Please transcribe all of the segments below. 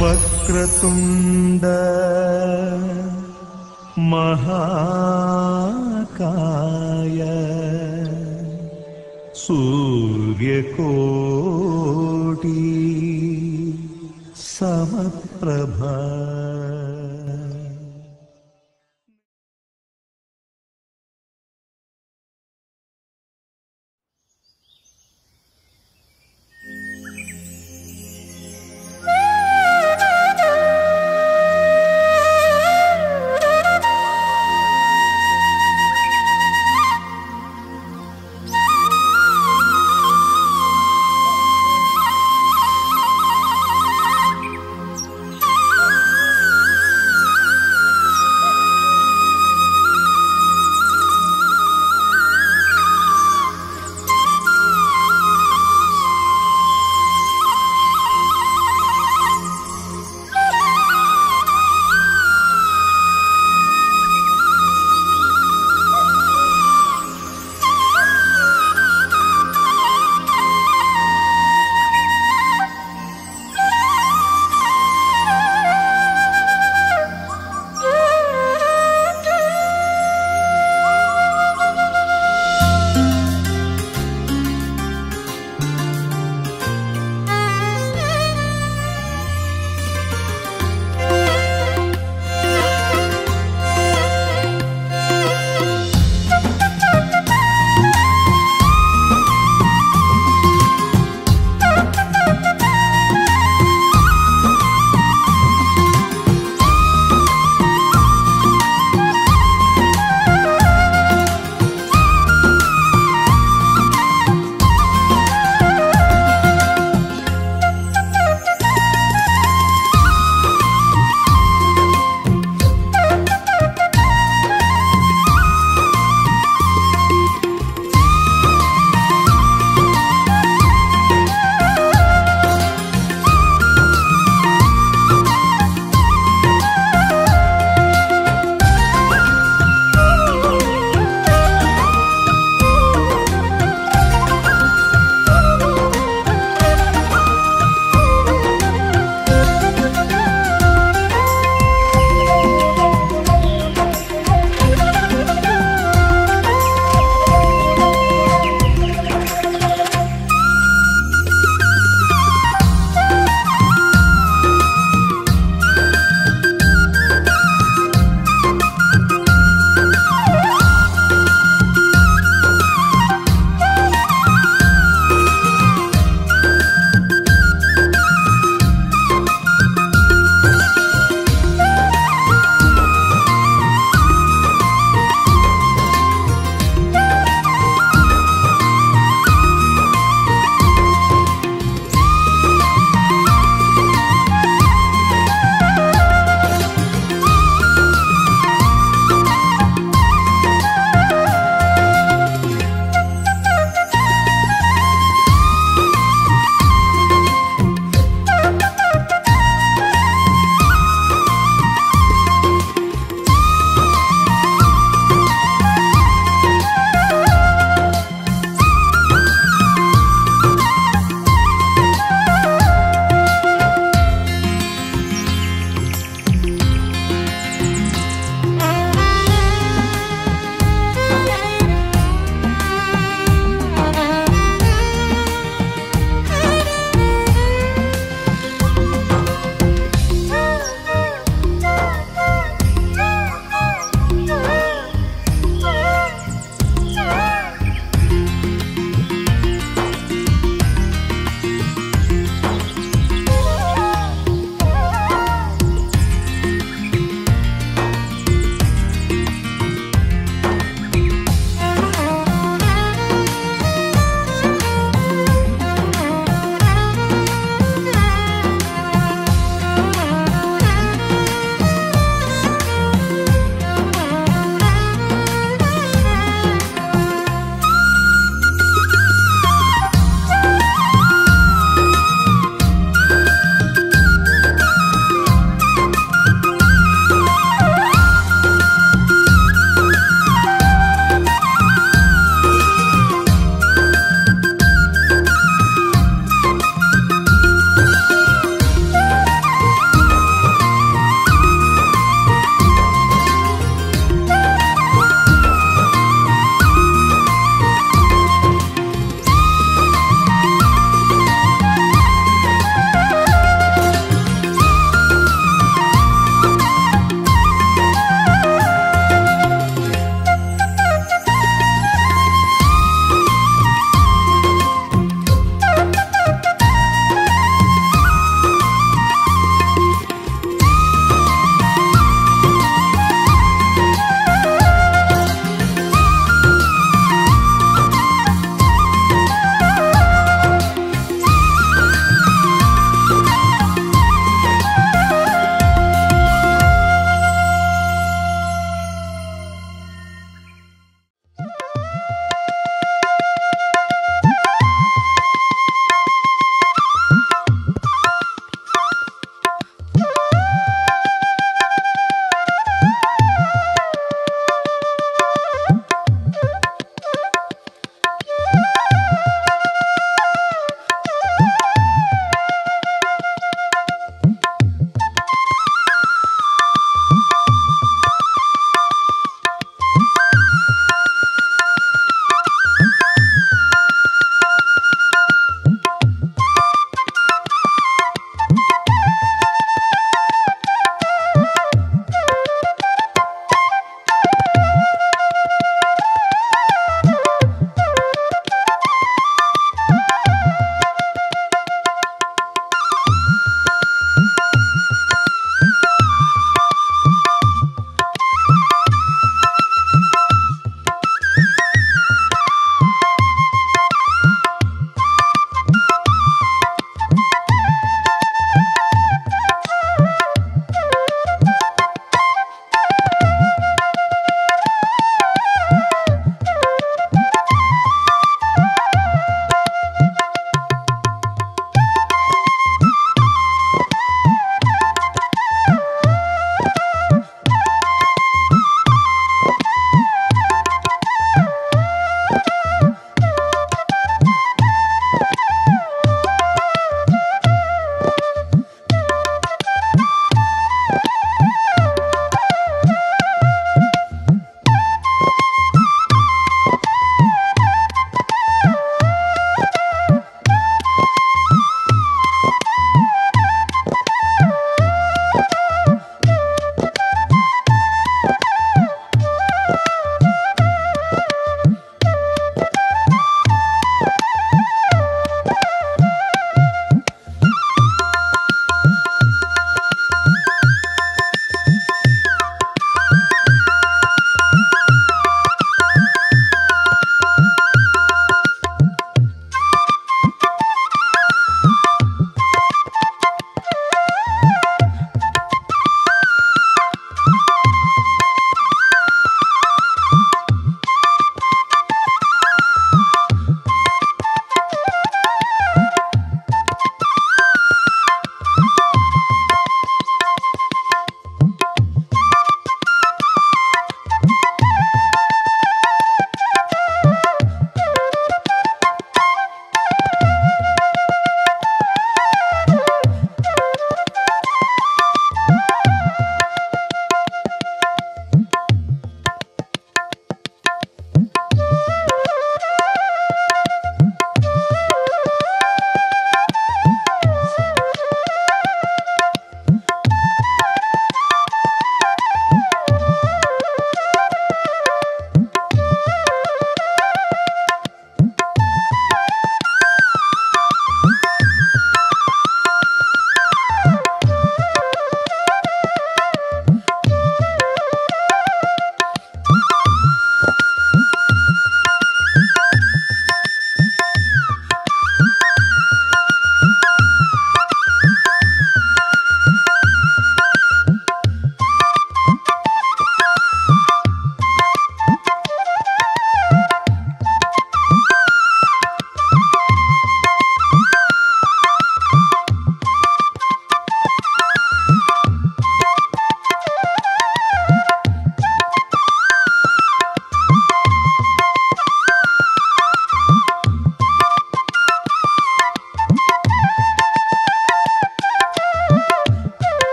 വക്രതുണ്ട മഹാകായ സൂര്യകോടി സമപ്രഭ.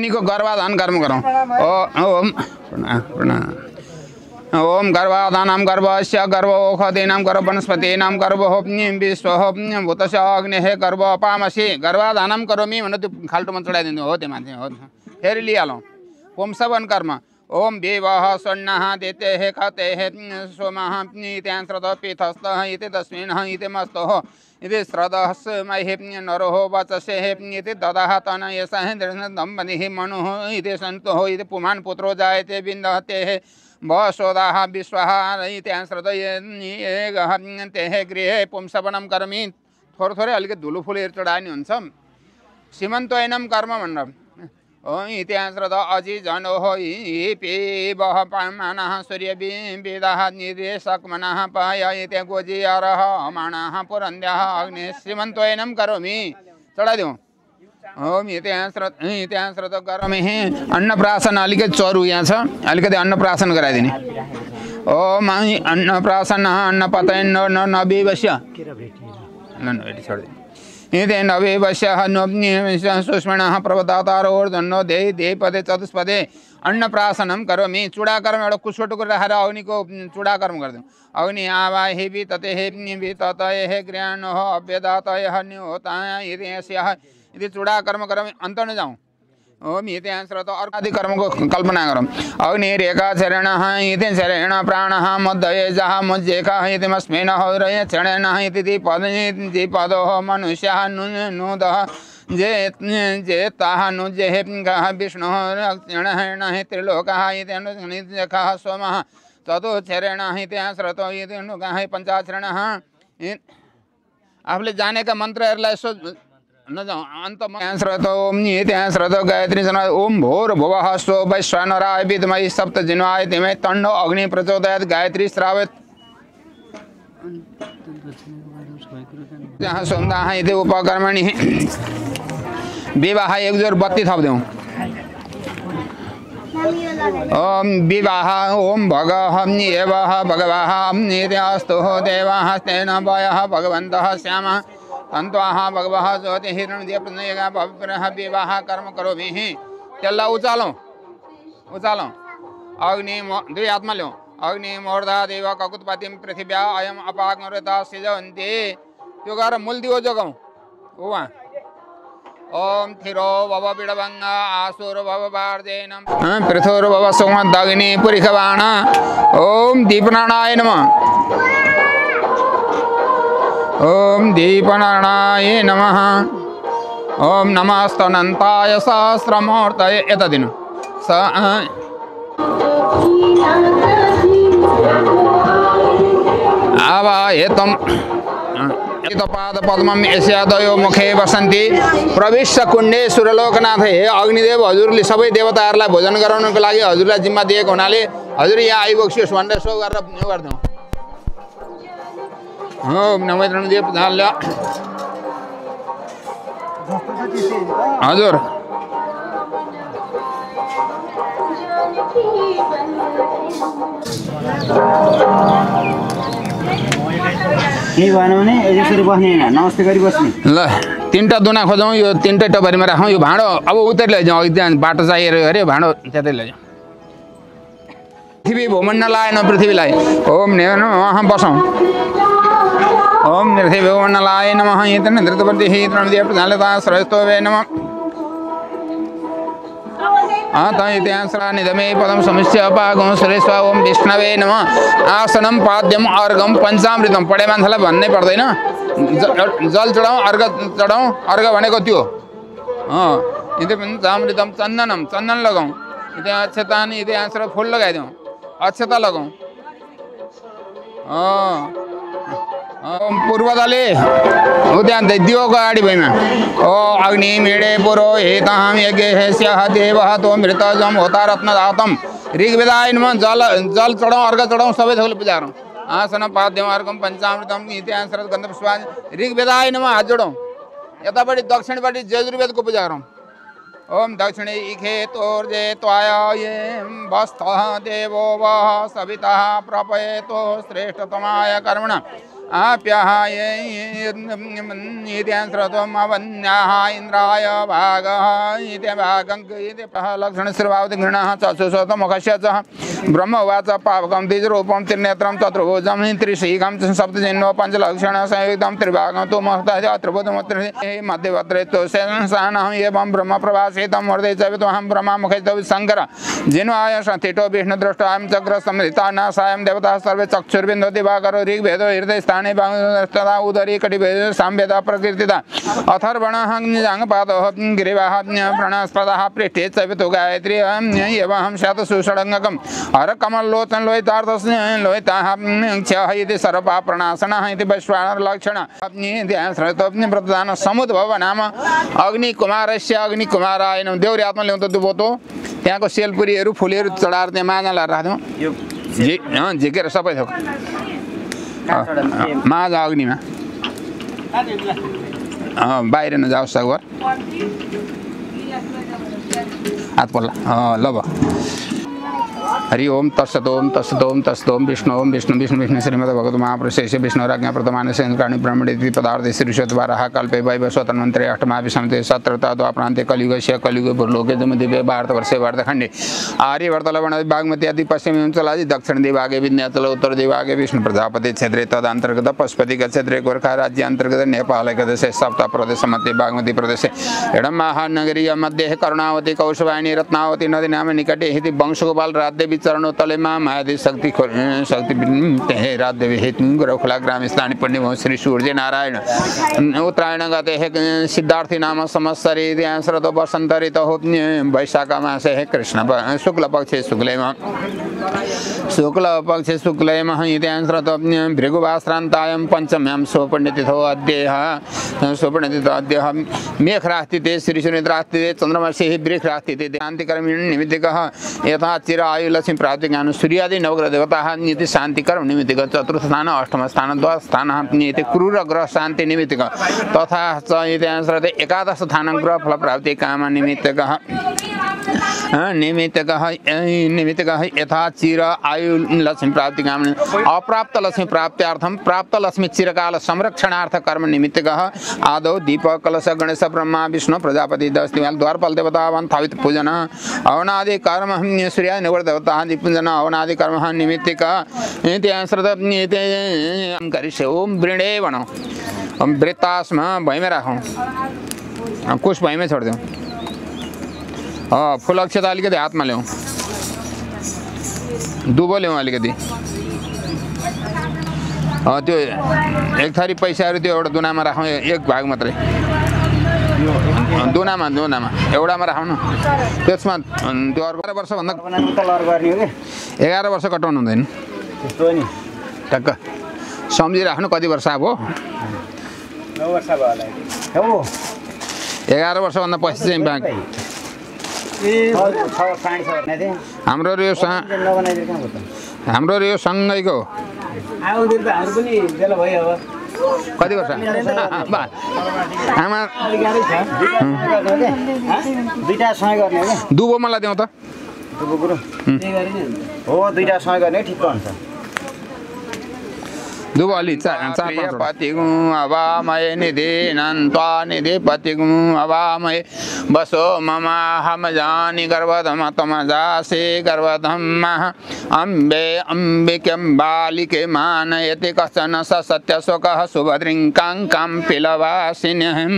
अग्नि को गर्भाधान कर्म गरौँ ओम ओम गर्भाधानां गर्भस्य गर्भोखदीनां गर्भ वनस्पतीनां गर्भोऽग्निं विश्वोऽग्निं भूतस्य अग्नेः गर्भोपामसि गर्भाधानं करोमि भनेर त्यो खाल्टोमा चढाइदिनु हो त्यो मान्छे हो फेरि लिइहालौँ पुंसवन कर्म ओम विवाह स्वर्णः दितेः खतेः सोमः इत्यां श्रद्धः पीठस्थः इति तस्मिन् इति मस्तोः इति श्रद्धः महि नरोः वचसेः इति ददः तनयसः दम्पतिः मनुः इति सन्तोः इति पुमान् पुत्रो जायते बिन्दतेः वसोदाः विश्वः इत्यां श्रद्धः तेः गृहे पुंसवनं करोमि थोरै थोरै अलिकति धुलो फुलहरू चढाए नि हुन्छ सीमन्तोयनं कर्म भनेर इत्यां श्रद्धः अजि जनोः पिबः पामानः सूर्यबिम्बिदः निर्देशकमनः पाय इत्या गोजियारः माणः पुरन्द्यः अग्नि श्रीमन्तोयनं करोमि चढाइदिउँ ओम इत्यां श्रद्धः करोमि अन्नप्राशन अलिकति चरु यहाँ छ अलिकति अन्नप्राशन गराइदिने ओम अन्नप्राशन अन्नपतन नबीवश्य नभेटी छोडिदिनु इति नवेवश्यः सुष्मणः प्रवदातारोर्धन्नो दे पदे चतुष्पदे अन्नप्राशनं करोमि चूडाकर्म एउटा कुसोटोको राखेर अग्निको चूडाकर्म गरिदिउँ अग्नि आवाहि विततेः विततयः गृहाणः अभ्यदातयः न्योताय इति यदि चूडाकर्म करोमि अन्त न जाउँ ओम इत्यां श्रद्धः अर्कादि कर्मको कल्पना गरौँ अग्निरेका चरणः इति चरण प्राणः मध्यये जः मुज्जेकः इति मस्मिन् हौरय चरणः इति दीपदोः मनुष्यः नुदः जेताः नुजेः विष्णुः रक्षणः त्रिलोकः इति अनुजखः सोमः चतुश्चरणः इत्यां श्रद्धः इति नुकः पञ्चाचरणः आफूले जानेका मन्त्रहरूलाई यसो नजाउँ अन्तमा श्रद्धो इत्यां श्रद्धो गायत्री ओम भोर भुवः स्व वैश्वानराय विद्महे सप्तजिह्वाय धीमहि तन्नो अग्नि प्रचोदयात् गायत्री श्रावयत् जहाँ सोमदाह इति उपकर्मणि विवाह एक जोर बत्ती थप्दिउँ ओम विवाह ओम भगः एवः भगवाः इति देवाः तेन वयः भगवन्तः श्यामः तन्त्वाः भगवः ज्योतिः हिरण्यः प्रणयः पवित्रः विवाह कर्म करोमि त्यसलाई उचालौँ अग्नि दुई हातमा ल्याउँ अग्नि मोर्धा देव ककुत्पतिं पृथिव्या अयम अपाग्नता सिजन्ति त्यो गरेर मूलदियो जोगाउँ उहाँ ओम थिरो भव बिडभङ्ग आसुर भव वार्देनम पृथुर भव सोमदग्नि पुरिखबाण ओम दीपनारायण नमः ओम दीपनारायणाय नमः ओम नमस्तनन्ताय सहस्रमूर्तये एतदिनु स आवायतम पादपद्मं यस्यादयो मुखे वसन्ति प्रविश्य कुण्डे सुरलोकनाथ हे अग्निदेव हजुरले सबै देवताहरूलाई भोजन गराउनको लागि हजुरलाई जिम्मा दिएको हुनाले हजुर यहाँ आइबक्सियोस् भनेर सो गरेर यो गर्दिउँ ओम नमो देव प्रधानले हजुर केही भएन भने यसरी बस्ने हैन नमस्ते गरी बस्ने ल तीनटा दुना खोजौँ यो तीनटै टपरीमा राखौँ यो भाँडो अब उतै लैजाउँ अघि त्यहाँ बाटो चाहिएर अरे भाँडो त्यतै लैजाउँ पृथ्वी भूमण्डलाय न पृथ्वीलाई ओम नमः बसौँ ओम पृथ्वी भूमण्डलाय नमः इति धृतपतिः तृणदेव प्रधानलता श्रेष्ठवे नमः निधमे पदम समुच्य पागौँ सुरेश्व ओम विष्णवे नमः आसनम पाद्यम अर्घम पञ्चामृतम पढे मान्छेलाई भन्नै पर्दैन जल चढाउँ अर्घ चढाउँ अर्घ भनेको त्यो इति पञ्चामृतम चन्दनम चन्दन लगाउँ इति अक्षतान इति आश्र फुल लगाइदिउँ अक्षता लगाउँ ओम पूर्वदले उद्यान दियोको अगाडि भइमा ओ अग्नि मेडे पुरोहितहं यज्ञस्य देवः तो मृतजम होता रत्नदातम ऋग्वेदाय नमः जल चढाउँ अर्घ चढाउँ सबै थोकले पूजा गरौँ आसन पाद्यम अर्घम पञ्चामृतम इत्याश्रत गन्धपुष्पान ऋग्वेदाय नमः हात जोडौँ यतापट्टि दक्षिणपट्टि यजुर्वेदको पूजा गरौँ ओम दक्षिणे इखे तोर्जे त्वाय वस्तः देवो वः सविता प्रपयतो श्रेष्ठतमाय कर्मण आप्याहायेन्द्रत्वम् अवन्याः इन्द्राय भागः इति भागं इति लक्षणश्रीभावति गृणः चक्षुषोतमुखस्य च ब्रह्म उवाच पावकं द्विजरूपं त्रिनेत्रं चतुर्भुजं त्रिशीघं सप्तजन्म पञ्चलक्षणसंयुक्तं त्रिभागं तु महतः त्रिभुजमत्र मध्यवत्रे तु शेषानहम् एवं ब्रह्म प्रभासितं हृदये च विद्महं ब्रह्ममुखे च शङ्कर जिन्वाय संस्थितो विष्णुदृष्टायं चक्र संहिता नासायं देवताः सर्वे चक्षुर्बिन्दो दिवाकरो ऋग्वेदो हृदयस्थाने तदा उदरी कटिभेद सामवेदा प्रकृतिता अथर्वणः जाङ्गपादः गिरिवाः प्रणस्पदः पृष्ठे च वितु गायत्री एवं शतसुषडङ्गकं हरकमल्लोचन लोहितार्थस्य लोहिताः क्षयः इति सर्वपापप्रणाशनः इति वैश्वानरलक्षणः प्रदान समुद्भव नाम अग्निकुमारस्य अग्निकुमाराय नमः देउरी आत्मा ल्याउँदा दुबोतो त्यहाँको सेलपुरीहरू फुलहरू चढाएर त्यहाँ माजा लगाएर राख्थ्यौँ झिकेर सबै थोक माझा अग्निमा बाहिर नजाओस् सगभर हात पल्ला ल भयो हरि ओम तत्सतोम तत्सतोम तत्सतोम विष्णु ओम विष्णु विष्णु विष्णु श्रीमद् भगवत महापुरुषस्य विष्णुराज्ञा प्रथमाने संस्कारणि ब्रह्मणेति पदार्थे श्रीशतवारः कल्पे वैव स्वतन्त्रे अष्टमाभिसंते सत्रता द्वापरान्ते कलियुगस्य कलियुगे भूलोके जमदिव्ये भारतवर्षे भारतखण्डे आर्यवर्तलवण बागमती आदि पश्चिमाञ्चलादि दक्षिण दिभागे विन्ध्याचल उत्तर दिभागे विष्णु प्रजापति क्षेत्रे तदन्तर्गत पशुपतिक क्षेत्रे गोर्खा राज्य अन्तर्गत नेपाल प्रदेशे सप्त प्रदेश मध्ये बागमती प्रदेशे एडम महानगरी मध्ये करुणावती कौशवाहिनी रत्नावती नदी नाम निकटे इति वंशगोपाल देवी चरणों तलेमा मायादेवी शक्ति शक्ति राजदेवी हेतु गुरुखला ग्राम स्थानीय पंडित श्री सूर्य नारायण उत्तरायण गते सिद्धार्थी नाम संवत्सरी शरद वसंत ऋतु वैशाख मासे कृष्ण शुक्ल पक्षे शुक्लम भृगुवाश्रांतायं पंचम्यां स्वपंडितो अद्यः स्वपंडितो मेघरास्तिते श्री सुनिद्रास्तिते चंद्रमसी वृक्षरास्तिते शांतिकर्मिणी निमित्तिकः यथा चिर आयु लक्ष्मी प्राप्ति ज्ञान सूर्यादि नवग्रह देवता नीति शांति कर्म निमित्तिक चतुर्थ स्थान अष्टम स्थान द्वादश स्थान नीति क्रूर ग्रह शांति निमित्तिक तथा एकादश स्थान ग्रह फल प्राप्ति काम निमित्तकः निमित्तकः यथा चिर आयु लक्ष्मी प्राप्ति काम अप्राप्त लक्ष्मी प्राप्त्यार्थम प्राप्त लक्ष्मी चिरकाल संरक्षणार्थ कर्म निमित्तकः आदौ दीप कलश गणेश ब्रह्मा विष्णु प्रजापति दस्तिवाल द्वारपाल देवतावान थावित पूजन अवनादि कर्म सूर्य नगर देवता पूजन अवनादि कर्म निमित्तिक करिष्ये ओम वृणे बनो हम वृत्तास्म भैमे राखौँ कुश भैमे छोडिदिउँ फुल अक्षता अलिकति हातमा ल्याउँ दुबो ल्याउँ अलिकति त्यो एक थरी पैसाहरू त्यो एउटा दुनामा राखौँ एक भाग मात्रै दुनामा एउटामा राखौँ न त्यसमा त्यो 11 वर्षभन्दा 11 वर्ष कटाउनु हुँदैन टक्क सम्झिराख्नु कति वर्ष अब 9 वर्ष भयो 11 वर्षभन्दा पछि चाहिँ ब्याङ्क हाम्रो यो सँगैको कति वर्ष आमा दुबो मलाई दिउँ त हो दुईटा सँग गर्ने ठिक हुन्छ दुबो अलि पतिगु अवामय निधि नन्त्वा निधि पतिगु अवामय बसो मम हम जानी गर्वधम तम जासे गर्वधम अम्बे अम्बिकं बालिके मानयति कश्चन स सत्यशोकः सुभद्रिङ्कां पिलवासिन्यं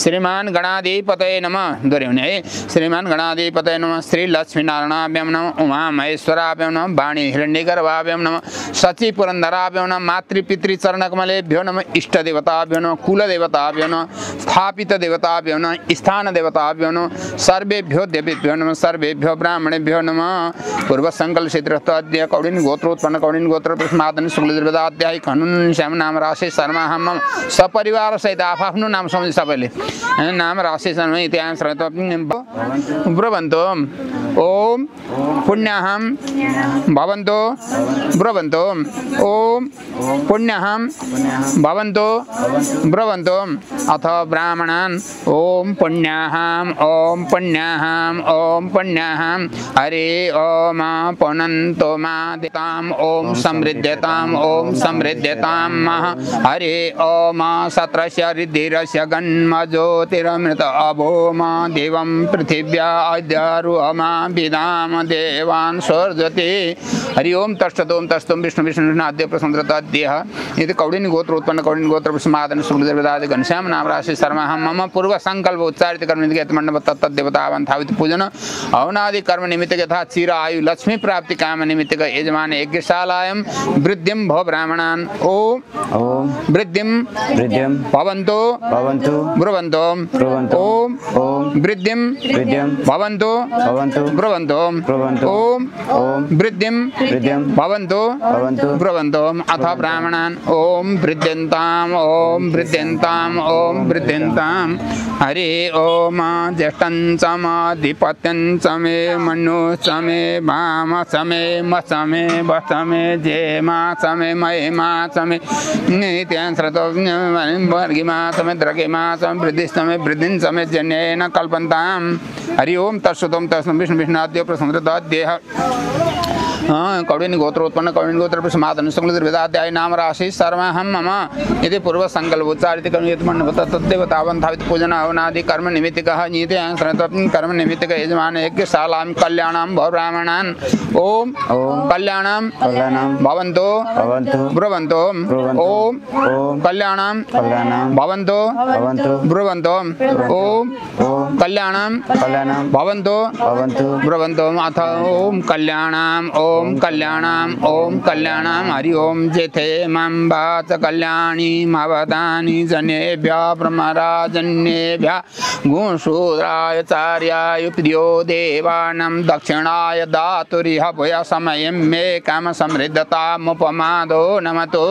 श्रीमान गणाधिपतये नमः दोहोऱ्याउने है श्रीमान गणाधिपतये नमः श्री लक्ष्मीनारायणाभ्यां नमः उमामहेश्वराभ्यां नमः वाणी हिरण्यगर्भाभ्यां नमः सची पुरन्दराभ्यां नमः मातृपितृ चरणकमलेभ्यो नमः इष्टदेवताभ्यो नमः कुलदेवताभ्यो नमः स्थापित देवताभ्यो नमः स्थान देवताभ्यो नमः सर्वेभ्यो देवेभ्यो नमः सर्वेभ्यो ब्राह्मणेभ्यो नमः पूर्वसङ्कल्पसिद्धअद्य कौडिन गोत्रोत्पन्न कौडिन गोत्र प्रश्नादन शुक्लद्रविदाध्याय खनुन श्याम नाम राशि शर्मा हम सपरिवार सहित आफ्नो नाम सम्झि सबैले नाम राशि शर्मा इतिहास ब्रवन्तो ओम पुण्याहम भवन्तो ब्रवन्तो ओम पुण्यहं भवन्तु ब्रवन्तु अथ ब्राह्मणान् ॐ पुण्याहं हरे ओम पुनन्तो मादितां ॐ समृद्ध्यतां हरे ओम सत्रस्य रिद्धिरस्य गन्मज्योतिरमृत अभोम देवं पृथिव्या अद्यारुहमा विदाम देवान् स्वर्जते हरि ओम तत्सतोम तस्तुम विष्णु विष्णुनाद्य प्रसंद्रताद्यः इति कौडिन्य गोत्र उत्पन्न कौडिन्य गोत्र समादन सुखदेवदादि घनश्याम नाम राशि शर्मा हम मम पूर्व संकल्प उच्चारित कर्म निमित्त मंडप तत्त देवतावन थावित पूजन अवनादि कर्म निमित्त यथा चिर आयु लक्ष्मी प्राप्ति काम निमित्त यजमान यज्ञशालायां वृद्धिं भव ब्राह्मणान् ओम वृद्धिं भवन्तु ब्रुवन्तु ओम वृद्धिं भवन्तु ब्रुवन्तु ओम वृद्धिं भवन्तु ब्रुवन्तु अथ ब्राह्मणान् ओम वृद्ध्यन्तां हरि ओम ज्येष्ठं च माधिपत्यं च मे मनु च मे भाम च मे म च मे व च मे जेमा च मे महिमा च मे नित्यां श्रतो वर्गिमा च मे द्रगिमा च मे वृद्धिश्च मे वृद्धिं च मे जन्येन कल्पन्तां हरि ओम तत्सतोम तस्मै विष्णुविष्णाद्य प्रसंद्रताद्यः कौडिन्य गोत्र उत्पन्न कौडिन्य गोत्र समादन संस्कृतवेदाध्याय नाम राशि सर्वहं मम यदि पूर्व संकल्प उच्चारित कर्म मंडप तद्देवतावन थावित पूजन अवनादि कर्म निमित्तकः नीति कर्म निमित्तक यजमान यज्ञशालां कल्याणं भव ब्राह्मणान् ओम कल्याणं भवन्तु ब्रुवन्तु ओम कल्याणं भवन्तु ब्रुवन्तु ओम कल्याणं भवन्तु ब्रुवन्तु अथ ओम कल्याणं हरि ओम जेथे मं वाच कल्याणी मवदानि जनेभ्यः ब्रह्मराजन्येभ्यः गुणशूद्राय चार्याय प्रियो देवानां दक्षिणाय दातुरिह भूय समयं मे काम समृद्धतामुपमादो नमतो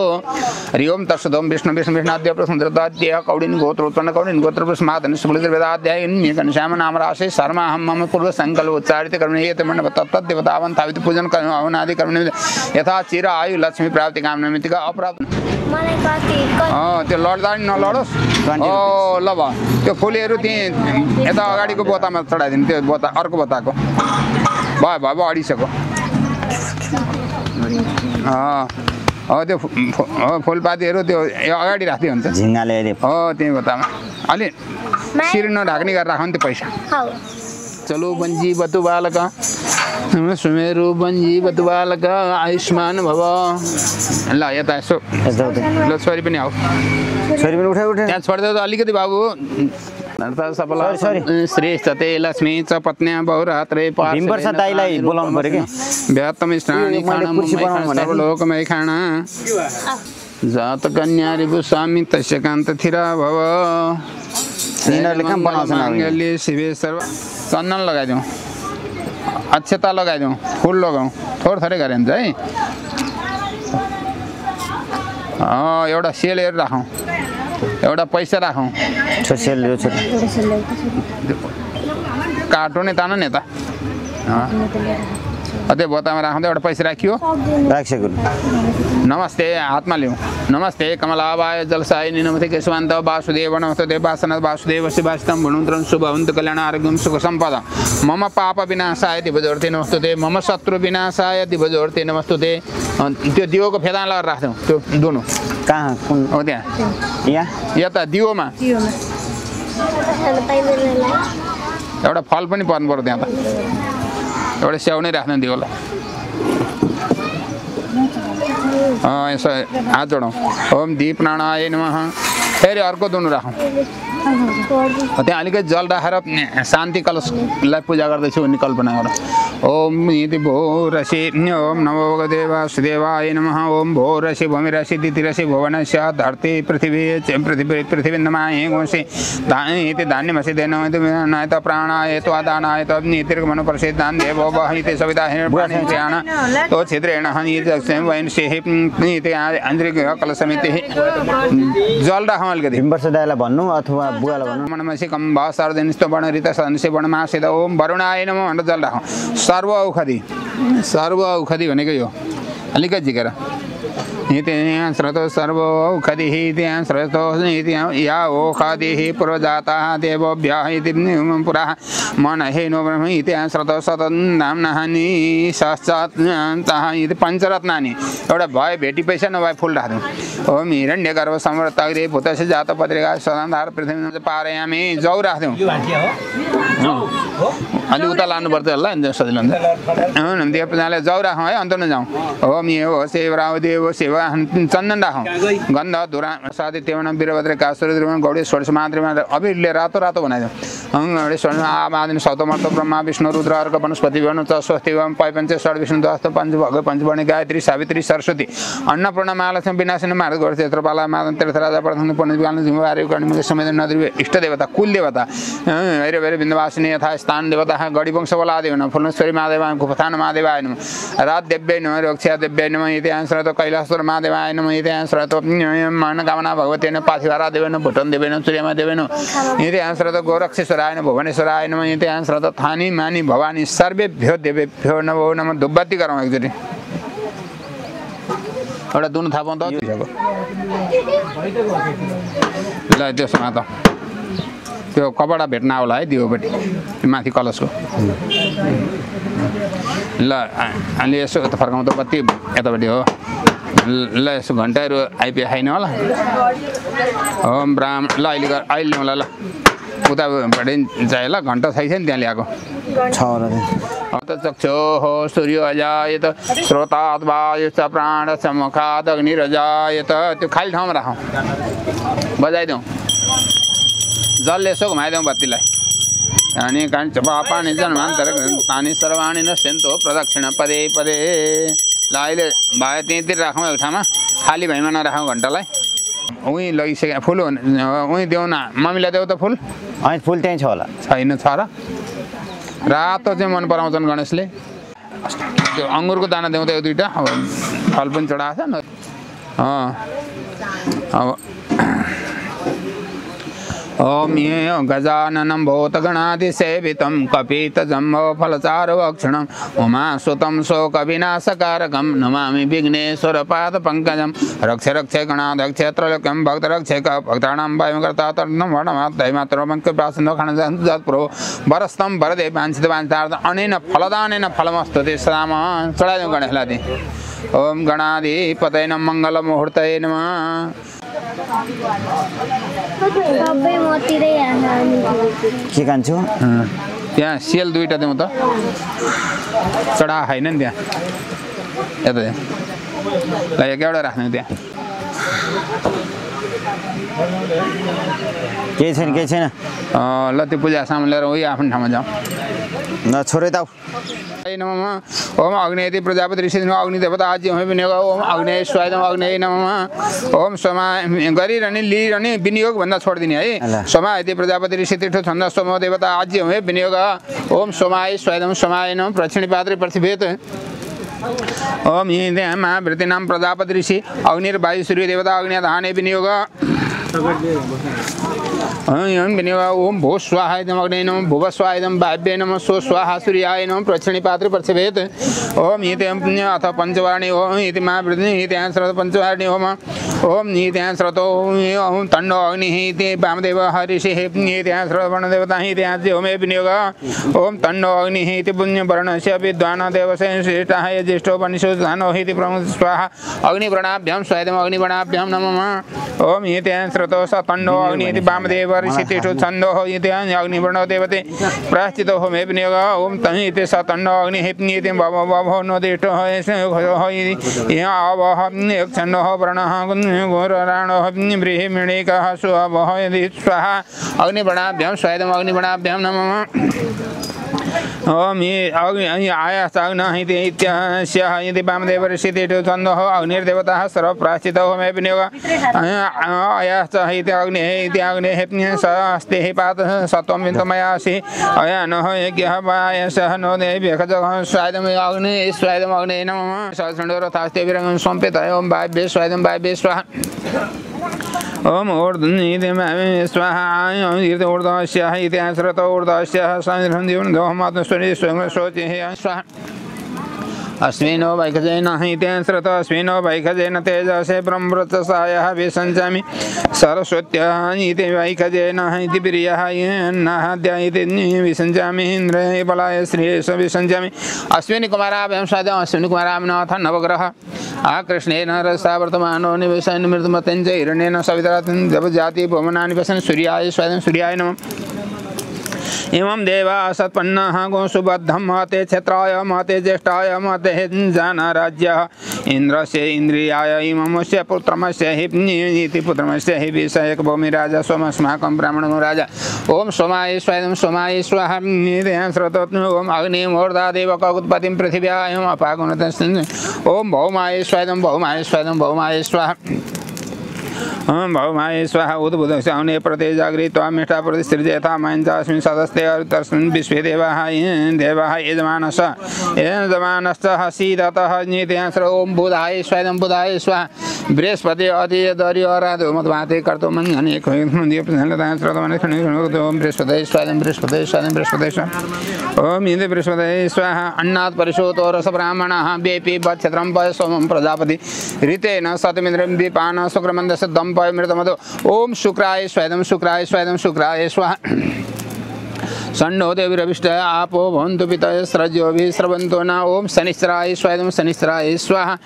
हरि ओम तत्सदोम विष्णु विष्णुनाद्य प्रसंद्रताद्यः कौडिन्य गोत्र उत्पन्न कौडिन्य गोत्र समादन सुखदेवदाध्याय घनश्याम नाम राशि शर्मा हम मम पूर्व संकल्प उच्चारित कर्मणि मंडप तत्देवतावन थावित पूजन अवनादि कर्म यथा चिर आयु लक्ष्मी प्राप्ति काम निमित्त अप्राप्त त्यो लड्दा नि नलडोस् ल भयो त्यो फुलहरू त्यहीँ यता अगाडिको बोतामा चढाइदिनु त्यो बोता अर्को बोताको भयो अडिसक्यो त्यो फुलपातीहरू त्यो अगाडि राख्दै हुन्छ झिङ्गाले त्यही बोतामा अलि सिर नढाक्ने गरेर राख्नु त्यो पैसा चलो बन्जी बतु बालक सुमेरु बन्जी बतु बालक आयुष्मान भव ल यता यसो ल छोरी पनि आऊ त्यहाँ छोडिदियो त अलिकति बाबु श्रेष्ठते लक्ष्मी च पत्न्या बहुरात्रे दाइलाई बोलाउनु पर्यो कि व्यातम स्नानी सर्वलोकमय खाना जात कन्या रिपु स्वामी तस्य कान्त थिरा भव शिवे सर्व चन्दन लगाइदिउँ अक्षता लगाइदिउँ फुल लगाउँ थोरै गरे हुन्छ है एउटा सेलहरू राखौँ एउटा पैसा राखौँ काटो नै तान नि त त्यो बोतामा राख्दा एउटा पैसा राखियो नमस्ते हातमा लिउँ नमस्ते कमलाबाय जलसायिनी नमस्ते केशवन्त वासुदेव नमस्ते वासनाथ वासुदेव शिवास्तं भुणुत्रं शुभवन्तु कल्याण आरोग्यं सुख सम्पदा मम पाप विनाशाय दिवजोर्ते नमस्तुते मम शत्रु विनाशाय दिवजोर्ते नमस्तुते त्यो दियोको फेदान लगाएर राख्छौँ त्यो दुनु कहाँ हो त्यहाँ यता दियोमा एउटा फल पनि पर्नु पर्यो त्यहाँ त एउटा स्याउ नै राख्नु दियोलाई यसो हात जोडौँ ओम दीप नारायणाय नमः फेरि अर्को दुनु राखौँ त्यहाँ अलिकति जल राखेर शान्ति कलशलाई पूजा गर्दैछु भन्ने कल्पना गर ओम निधि भो रसि ओम नमो भगवते वासुदेवाय नमः ओम भो रसि भूमि रसि दिति रसि भुवनस्य धरती पृथिवी नमाहि गोसि इति धान्यमसि देनयत प्राणाय त्वादानाय तद्नीतिर्गमन प्रसिद्धान् देवो वहिति सविता हिरण्यप्राण तो छिद्रेण हनिति वैनसिहि इति आन्द्रिक कलशमिति जल राखौँ अलिकति दाइलाई भन्नु अथवा बुवालाई भन्नु मनमसि कम्बा सर्दनिस्तो वर्णरित सदनसि वर्णमासिद ओम वरुणाय नमः भनेर जल राखौँ सर्व औषधि भनेको यो अलिकति झिकेर इति श्रतो सर्वौषधिः इति श्रतो इति या ओषधिः पुरोजातः देवोभ्यः इति पुरा मनहेनो ब्रह्म इति श्रतो सतन्नाम्नः निशाश्चातः इति पञ्चरत्नानि एउटा भए भेटी पैसा नभए फुल राख्नु ओम हिरण्यगर्भ समृद्धग्रे भूतस्य जातपत्रिका सदान्धार पृथ्वी पारयामि जौ राख्थ्यौँ अलि उता लानुपर्छ होला सजिलो हुन्छ देवले जौ राखौँ है अन्त नजाउँ ओम ये हो सेवराव देव सेवा चन्दन राखौँ गन्ध धुरा साथी तेवन वीरभद्र कासुर गौडी षोडश मात्रमा अभिले रातो रातो बनाइदिउँ आमादिन सौतमर्त ब्रह्मा विष्णु रुद्र अर्क वनस्पति वनु स्वस्ति वम पैपञ्च षड विष्णु दस्त पञ्चभग पञ्चवर्णी गायत्री सावित्री सरस्वती अन्नपूर्ण महालक्ष्मी विनाशिनी मार्ग गर्छ क्षेत्रपाला मादन तीर्थराजा प्रथम पुण्यकाल जिम्मेवारी गर्ने समय नदी इष्ट देवता कुल देवता हैरभैर बिन्दवासिनी यथा स्थान देवता गढी वंश बलादेव नमः फुलेश्वरी महादेव गुफथान महादेवाय नमः रात देव्यै नमः रक्षा देव्यै नमः इतिहास रतो कैलासवर महादेवाय नमः इतिहास रतो मनोकामना भगवती नमः पाथिवारा देव नमः भुटन देव नमः सूर्यमा देव नमः इतिहास रतो गोरक्षेश्वराय नमः भुवनेश्वराय नमः इतिहास रतो थानी मानी भवानी सर्वेभ्यो देवेभ्यो नमो नमः धुपबत्ती गरौँ एकचोटि एउटा दुनु थाहा पाउँ त ल त्यसमा त त्यो कपडा भेट्न आउला है दियोपट्टि माथि कलशको ल अलि यसो त फर्काउँ त बत्ती यतापट्टि हो ल यसो घन्टाहरू आइपुगे छैन होला ओम ब्राह्म ल अहिले ल्याउँला ल उतापट्टि चाहिँ ल घन्टा छैछ नि त्यहाँ ल्याएको चक्षुः सूर्योऽजायत श्रोतात् वायुश्च प्राणश्च मुखात् अग्निरजायत त्यो खाली ठाउँमा राखौँ बजाइदिउँ जसले यसो घुमाइदिउँ बत्तीलाई अनि कान्छ पानी जन्मान्तर तानी सर्वाणी नश्यन्तो प्रदक्षिण पदे पदे ल अहिले भयो त्यहीँतिर राखौँ एक ठाउँमा खाली भएमा नराखौँ घन्टालाई उहीँ लगिसक्यो फुल उहीँ देऊ न मम्मीलाई देऊ त फुल अनि फुल त्यहीँ छ होला छैन छ र रातो चाहिँ मन पराउँछन् गणेशले त्यो अङ्गुरको दाना देऊ त यो दुईवटा अब फल पनि चढाएको छ न अब ओम ये गजाननं भूतगणादिसेवितं कपितजम्बो फलचारुभक्षणम् उमासुतं शोकविनाशकारकं नमामि विघ्नेश्वरपादपङ्कजं रक्ष रक्ष गणाध्यक्ष त्रैलोक्यं भक्तरक्षक भक्तानां भयङ्कर्ता तर्णं वर्णमात्रमङ्कप्रासन्दो खण्डजत्प्रो वरस्तं वरदे वाञ्छितवाञ्छितार्थ अनेन फलदानेन फलमस्तु ते सदाम चढाइदिउँ गणेशलाई ओम गणाधिपतये नमः मङ्गलमुहूर्तये नमः के कान्छु त्यहाँ सेल दुईवटा दिउँ त चढा छैन नि त्यहाँ यता ल एउटा राख्नु त्यहाँ केही छैन ल त्यो पूजा सामान लिएर उही आफ्नो ठाउँमा जाउँ न छोरै त नमः ओम अग्नेति प्रजापति ऋषि अग्नि देवता आज हमें विनियोग ओम अग्नेय स्वायदम अग्नेय नमः ओम समा गरिरहने लिइरहने विनियोग भन्दा छोडिदिने है समायति प्रजापति ऋषि तीर्थ छन्द सोम देवता आज हमें विनियोग ओम सोमाय स्वायदम समाय नमः प्रक्षिणी पात्रे प्रतिभेत ओम ये महावृत्तिनाम प्रजापति ऋषि अग्निर्वायु सूर्य देवता अग्निधाने विनियोग ओम भू स्वाहायदम अग्ने नमः भुव स्वाहायदम वाव्ये नमः सो स्वाहा सूर्याय नमः प्रक्षिणी पात्रे प्रक्षेपेत ओम नीति अथ पंचवाणी ओम इति महावृत्ति इति श्रत पंचवाणी ओम ओम नीति श्रतो ओम तण्डो अग्निः इति वामदेव ऋषिः इति श्रवण देवता इति ओमे विनियोग ओम तण्डो अग्निः इति पुण्यवर्णस्य विद्वान् देवस्य श्रेष्ठः ज्येष्ठो वनिषो धानो इति प्रमुख स्वाहा अग्निवर्णाभ्यां स्वायदम अग्निवर्णाभ्यां नमः ओम इति श्रतो स तण्डो अग्नि इति वामदेव ऋषितिष्ठो छन्दो इति अग्निवर्णो देवते प्राश्चितो होमे विनियोग ओम तन् इति स तण्डो अग्निः इति भवो नो दिष्टो इति आवह छन्दो वर्णः घोरराणो बृहिमिणिकः सुवह इति स्वाहा अग्निवर्णाभ्यां स्वायदम अग्निवर्णाभ्यां नमः ओम ये आयासाग्नः इति इत्यस्यः इति वामदेव ऋषितिष्ठो छन्दः अग्निर्देवताः सर्वप्राश्चितो होमे विनियोग आयासः इति अग्निः इति अग्निः स अस्ति पातः सत्वं विन्तमयासि अयानः यज्ञः वायसः नो देव्यखजः स्वायदम अग्निः स्वायदम अग्निः नमः सहस्रण्डोरथास्ते विरङ्गं सम्पेतः ओम वायव्ये स्वायदं वायव्ये स्वाहा ओम ऊर्ध्वं स्वाहा ऊर्ध्वस्यः इति श्रुतौ ऊर्ध्वस्यः संध्योमात्मस्वरे स्वयं शोचिः स्वाहा अस्मिनो वैखजेन हितेन श्रुत अस्मिनो वैखजेन तेजसे ब्रह्मवृतसायः विसञ्चामि सरस्वत्यः इति वैखजेन इति प्रियः येनाद्य इति विसञ्चामि इन्द्रे बलाय श्रियेश विसञ्चामि अश्विनी कुमाराभ्यां साधं अश्विनी कुमाराभ्यां नवग्रह कृष्णेन रसा वर्तमानो निवेशयन् मृतमतेन च हिरण्येन सवितरातं देवजाति भुवनानि पश्यन् सूर्याय स्वादं सूर्याय नमः इमं देवा सत्पन्नः गोसुबद्धं महते क्षेत्राय महते ज्येष्ठाय महते जानराज्यः इन्द्रस्य इन्द्रियाय इममस्य पुत्रमस्य हि पुत्रमस्य हि विषयक भूमिराजा सोमस्माकं ब्राह्मणो राजा ओम सोमाय स्वादं सोमाय स्वाहा ओम अग्निमूर्धादेवक उत्पत्तिं पृथिव्यां अपागुणतस्मिन् ओम भौमाय स्वादं भौमाय स्वादं भौमाय स्वाहा ओम भौमाय स्वाहा उद्बुधक्षाउने प्रत्यजागृत्वा मिष्टा प्रतिसृजयथा मयञ्चास्मिन् सदस्ते तस्मिन् विश्वे देवाः यजमानश्च हसीदतः नीतेन ओम बुधाय स्वादं बुधाय स्वाहा बृहस्पति अतिदर्य आराधो मध्वाते कर्तो मन्यने ओम बृहस्पति स्वादं बृहस्पति स्वादं बृहस्पति स्वाहा ओम इन्द्र बृहस्पति स्वाहा अन्नात् परिशोतो रस ब्राह्मणः वेपि वक्षत्रं पय सोमं प्रजापति ऋतेन सतमिन्द्रं विपान शुक्रमन्दस्य दम्पय मृतमधो ओम शुक्राय स्वादं शुक्राय स्वादं शुक्राय स्वाहा सन्नो देवीरविष्ट आपो भवन्तु पितयः स्रज्योभिः स्रवन्तो न ओम शनिश्चराय स्वादं शनिश्चराय स्वाहा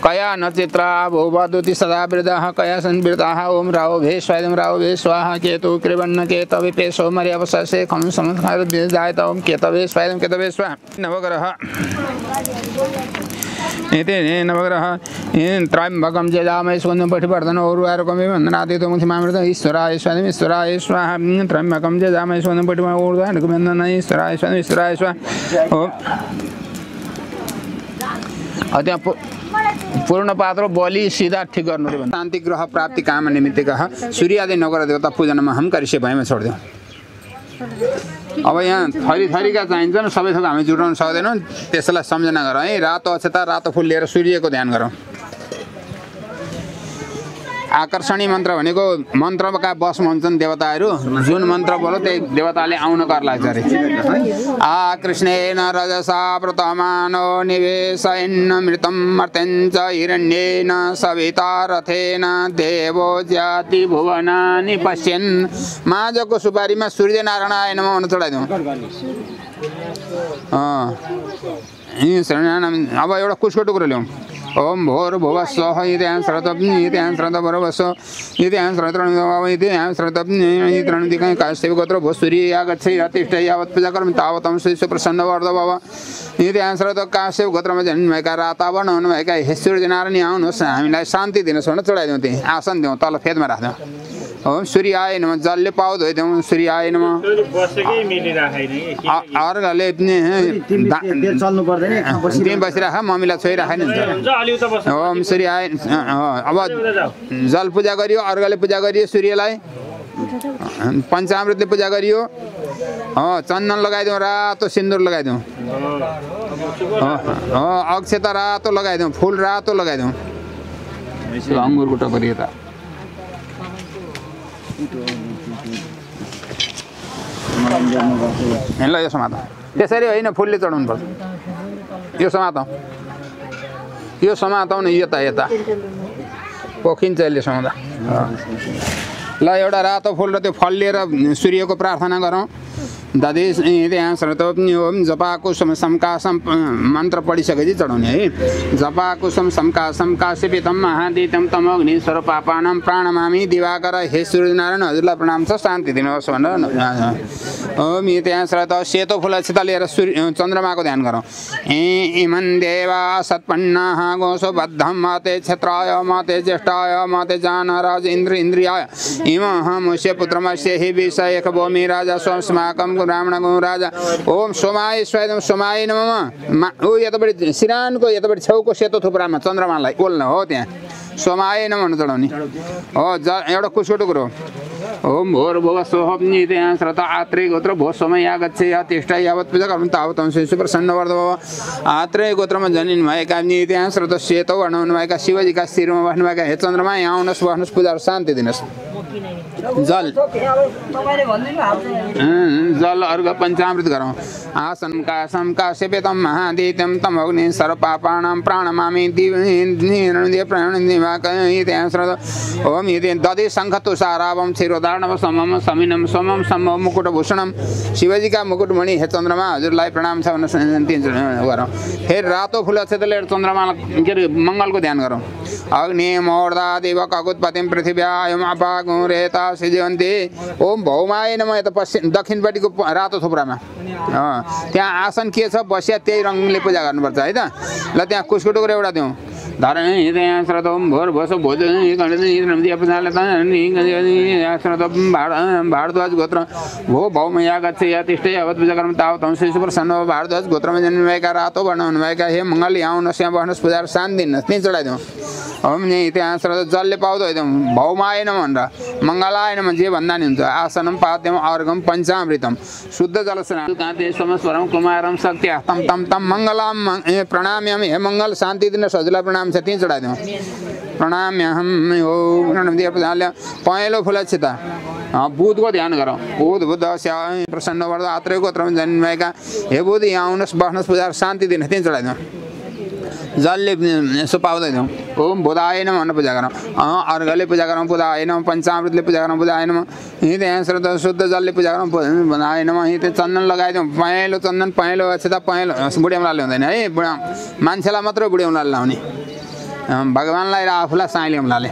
कया नक्षत्रा भूवदुति सदा वृदः कया संवृताः ओम राहुभे स्वादं राहुभे स्वाहा केतु कृवन्न केतवे पेशो मर्यावशे खं समस्कार जायत ओम केतवे स्वादं केतवे स्वाहा नवग्रह इति नवग्रह त्र्यम्बकं जजामहे सुगन्धं पुष्टिवर्धनं उर्वारुकमिव वन्दनादितो मुखिमामृतं ईश्वराय स्वादं ईश्वराय स्वाहा त्र्यम्बकं जजामहे सुगन्धं पुष्टिवर्धनं उर्वारुकमिव ईश्वराय स्वादं ईश्वराय स्वाहा ओम अत्यन्त पूर्ण पात्र बलि सीधा ठीक गर्नु रे शान्ति ग्रह प्राप्ति काम निमित्तकः सूर्यादि नगर देवता पूजनमा हम करिसे भएमा छोड्दियौ अब यहाँ थरी थरीका चाहिन्छन् सबै थोक हामी जुटाउन सक्दैनौँ त्यसलाई सम्झना गरौँ है रातो अक्षता रातो फुल लिएर सूर्यको ध्यान गरौँ आकर्षणी मन्त्र भनेको मन्त्रका बसमा हुन्छन् देवताहरू जुन मन्त्र बोलो त्यही देवताले आउन कर लाग्छ अरे आकृष्णेन रजसा प्रतमानो निवेशयन् मृतं मर्त्यञ्च हिरण्येन सविता रथेन देवो जाति भुवनानि पश्यन् माझको सुपारीमा सूर्यनारायणाय नमः भन्न चढाइदिउँ अब एउटा कुसको टुक्रो ल्याउँ ओम भोर्भुवः स्वः इत्यां श्रद्धभुरवस्व इत्यां श्रद्धप्रणिदिकं काश्यप गोत्र भूसूर्य आगच्छति अतिष्ठ यावत् पूजा कर्म तावतं श्री सुप्रसन्न वर्ध भव इत्यां श्रद्ध काश्यप गोत्रमा जन्मभएका रातावर्ण हुनुभएका हे सूर्यनारायण आउनुहोस् हामीलाई शान्ति दिनुहोस् भनेर चढाइदिउँ त्यही आसन दिउँ तल फेदमा राख्दिउँ ओम सूर्याय नमः जलले पाउ धोइदिउँ सूर्याय नमः अर्घले चल्नु पर्दैन त्यहीँ बसिराख मम्मीलाई छोइराख नि ओम सूर्याय अब जल पूजा गरियो अर्घले पूजा गरियो सूर्यलाई पञ्चामृतले पूजा गरियो चन्दन लगाइदिउँ रातो सिन्दुर लगाइदिउँ अक्षता रातो लगाइदिउँ फुल रातो लगाइदिउँ अङ्गुरको टोकरी यता ल यो समात त्यसरी होइन फुलले चढाउनु पर्छ यो समातौँ न यता यता पोखिन्छ यसले समाउँदा ल एउटा रातो फुल र त्यो फल लिएर सूर्यको प्रार्थना गरौँ ददेश ओम जपाकुसुम समकासम मन्त्र पढिसकेपछि चढाउने है जपाकुसुम समकासम काश्यपितम महादितम तमोग्नि स्वरूपापानां प्राणमामि दिवाकर हे सूर्यनारायण हजुरलाई प्रणाम छ शान्ति दिनुहोस् भनेर ओम त्यहाँ श्रद्ध सेतो फुलसित लिएर चन्द्रमाको ध्यान गरौँ इमन् देवा सत्पन्नाः गोसो बद्धं मते क्षेत्राय मते ज्येष्ठाय मते जानराज इन्द्रियाय इमहमुष्य पुत्रमस्य हि विषयक भूमि राजा स्वस्माकं ब्राह्मण राजा ओम सोमाय स्वादं सोमाय नमः ऊ यतापट्टि सिरानको यतापट्टि छेउको सेतो थुप्रामा चन्द्रमालाई ओल्न हो त्यहाँ सोमाय नमः चढाउने हो एउटा कुसको टुक्रो ओम भोर्भुवः स्वः त्यहाँ श्रद्धा आत्रेय गोत्र भो समय आगच्छति अतिष्ठ यावत् पूजा कर्म तावतं श्री सुप्रसन्न वर्ध भव आत्रेय गोत्रमा जनिनु भएका त्यहाँ श्रद्धा सेतो वर्णन भएका शिवजीका शिरमा बस्नुभएका हे चन्द्रमा यहाँ आउनुहोस् बस्नुहोस् पूजा शान्ति दिनुहोस् जल जल अर्घ पञ्चामृत गरौँ आसन कासम काश्यपेतम महादित्यम तम अग्नि सर्वपापानां प्राणमामि दिव्य प्राणनिवाकयितेश्रद ओम यदि दधि शंख तुषारावम क्षीरोदार्णव समम समिनम समम सम मुकुटभूषणम शिवजी का मुकुटमणि हे चन्द्रमा हजुरलाई प्रणाम छ भनेर गरौँ फेरि रातो फुल अक्षतले चन्द्रमा के अरे मङ्गलको ध्यान गरौँ अग्नि मोर्धा देव ककुत्पतिम पृथिव्यायम अपागु रेता सिजन्ति ओम भौमाय नमः यता पश्चिम दक्षिणपट्टिको रातो थुप्रामा त्यहाँ आसन के छ बस्या त्यही रङले पूजा गर्नुपर्छ है त ल त्यहाँ कुसकुटुको एउटा दिउँ धरण श्रद्धम भोर भोस भोज भारद्वाज गोत्र भो भौम या गच्छ या तिष्ठे यावत् पूजा कर्म तावत् शिशु प्रसन्न भारद्वाज गोत्रमा जन्मिएका रातो वर्ण हुनुभएका हे मङ्गल यहाँ नस्या बस्नुहोस् पूजा शान्ति दिनुहोस् त्यहीँ चढाइदिउँ हम नि त्यहाँ श्रद्धा जलले पाउँदो हैदौँ भौमाय नमः भनेर मङ्गलाय नमः जे भन्दा नि हुन्छ आसनम पाद्यम अर्घम पञ्चामृतम शुद्ध जलस्नान कान्ते समस्वरम कुमारम शक्ति तम तम तम मङ्गलम प्रणाम्यम हे मङ्गल शान्ति दिन सजुला प्रणाम छ त्यहीँ चढाइदिउँ प्रणाम्यहम हो पहेँलो फुलक्षिता बुधको ध्यान गरौँ बुध प्रसन्न वर्द आत्रेय गोत्रमा जन्मिएका हे बुध यहाँ आउनुहोस् बस्नुहोस् पूजा शान्ति दिन त्यहीँ चढाइदिउँ जलले यसो पाउँदै दिउँ ओम बुधाय नमः भनेर पूजा गरौँ अर्घले पूजा गरौँ बुधाय नमः पञ्चामृतले पूजा गरौँ बुधाय नमः यहीँ त्यहाँ श्रद्धा शुद्ध जलले पूजा गरौँ बुधाय नमः यहीँ त्यहाँ चन्दन लगाइदिउँ पहेँलो चन्दन पहेँलो अक्षता पहेँलो बुढियाउलाले हुँदैन है बुढा मान्छेलाई मात्र बुढियाउलाले लाउने भगवान्लाई र आफूलाई साइले औँलाले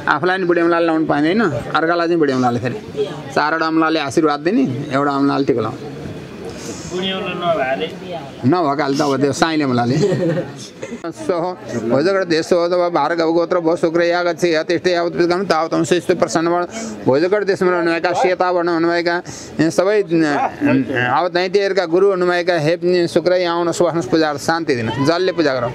आफूलाई नि बुढियाउलाले लाउनु पाइँदैन अर्कालाई चाहिँ बुढियाउलाले फेरि चारवटा औँलाले आशीर्वाद दिने एउटा औँलाले टिको लाउँ नभएकाले त अब त्यो साइले औँलाले भोजगढ देश अथवा भार्गव गोत्र भो शुक्र या गच्छ या त्यस्तै यावत् तावत् शिस्तु प्रसन्न भोजगढ देशमा रहनुभएका सेता वर्ण हुनुभएका सबै अब दैत्यहरूका गुरु हुनुभएका हे शुक्र यहाँ आउनुहोस् बस्नुहोस् पूजा शान्ति दिन जलले पूजा गरौँ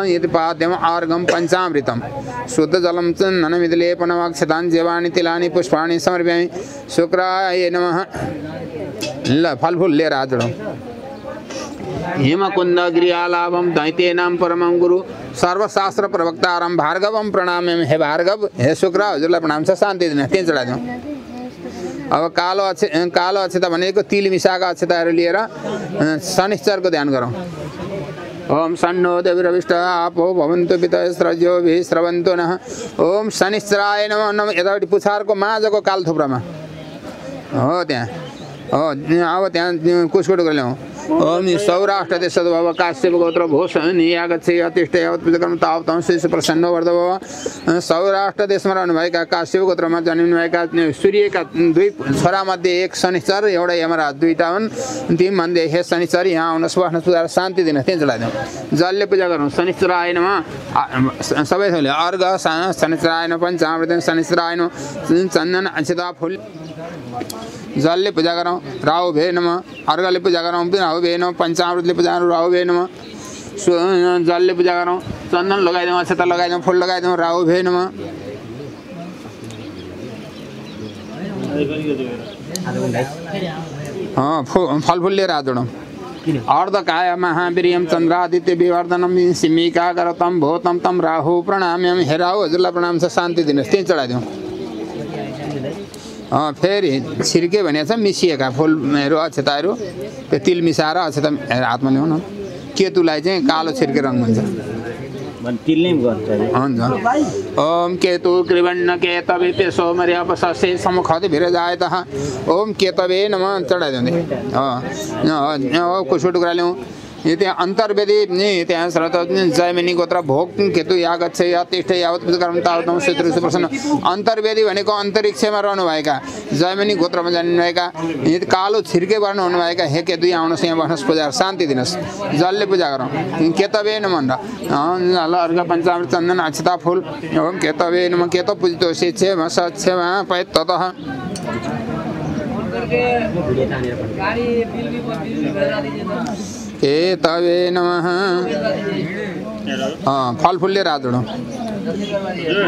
यति पाद्यम अर्घम पञ्चामृतम शुद्ध जलम चन्दनमिति लेपनमक्षतानि जीवानि तिलानि पुष्पाणि समर्पयामि शुक्राय नमः ल फलफुल लिएर हात जोडौँ हेमकुण्ड गृहालाभम दैत्येनां परमं गुरु सर्वशास्त्र प्रवक्तारं भार्गवम प्रणाम्यम हे भार्गव हे शुक्र हजुरलाई प्रणाम छ शान्ति दिन त्यहीँ चढाइदिउँ अब कालो अक्षता भनेको तिल मिसाएका अक्षताहरू लिएर शनिश्चरको ध्यान गरौँ ओम सन्नो देवीरविष्ट आपो भवन्तु पितस्रज्योभिः स्रवन्तु नः ओम शनिश्चराय नमः यतापट्टि पुछारको माझको काल थुप्रामा हो त्यहाँ अब त्यहाँ कुसकुटो ल्याउँ ओम सौराष्ट्र देश भव काश्यप गोत्र भोषण यागच्छ यतिष्ठ यावत् पूजा कर्म तावत् शिशु प्रसन्न वर्ध भव सौराष्ट्र देशमा रहनुभएका काश्यप गोत्रमा जन्मिनुभएका सूर्यका दुई छोरामध्ये एक शनिश्चर एउटा यमराज दुईटा हुन् तीमध्ये हे शनिश्चर यहाँ आउनुहोस् बस्नुहोस् पूजा शान्ति दिन त्यहीँ चलाइदिउँ जलले पूजा गरौँ शनिश्चराय नमः सबै थोले अर्घ शनिश्चराय नमः पञ्चामृत शनिश्चराय नमः चन्दन अक्षता फुल जलले पूजा गरौँ राहु भे नमः अर्घले पूजा गरौँ राहु भे नमः पञ्चामृतले पूजा गरौँ राहु भे नमः जलले पूजा गरौँ चन्दन लगाइदिउँ अक्षता लगाइदिउँ फुल लगाइदिउँ राहु भे नमः फलफुल लिएर हात जोडौँ अर्धकाय महावीर्यम चन्द्रादित्य विवर्धनम सिमिका करतम भूतम तम राहु प्रणाम्यम हे राहु हजुरलाई प्रणाम छ शान्ति दिनुहोस् त्यहीँ चढाइदिउँ फेरि छिर्के भनेको छ मिसिएका फुलहरू अक्षताहरू त्यो तिल मिसाएर अक्षता हातमा ल्याउन केतुलाई चाहिँ कालो छिर्के रङ भन्छ हुन्छ ओम केतु कृवण्ण केतवे पेशो मर्यापससे समुखति भिरजायतः ओम केतवे नमः चढाइदिउँदै कुसुट कुरा ल्याउँ त्यहाँ अन्तर्वेदी त्यहाँ श्रद्धा जयमिनी गोत्र भोग केतु या गच्छ या तिष्ठ यावत् कर्म तावत् शत्रु प्रसन्न अन्तर्वेदी भनेको अन्तरिक्षमा रहनुभएका जयमिनी गोत्रमा जन्मिनुभएका कालो छिर्के वर्ण हुनुभएका हे केतु यहाँ आउनुहोस् यहाँ बस्नुहोस् पूजा शान्ति दिनुहोस् जलले पूजा गरौँ केतवे नमः ल अर्घ पञ्चामृत चन्दन अक्षता फुल ओम केतवे नमः केतो पूजितो शिक्षेम सक्षेमा पैततः केतवे नमः फलफुल लिएर हात जोडौँ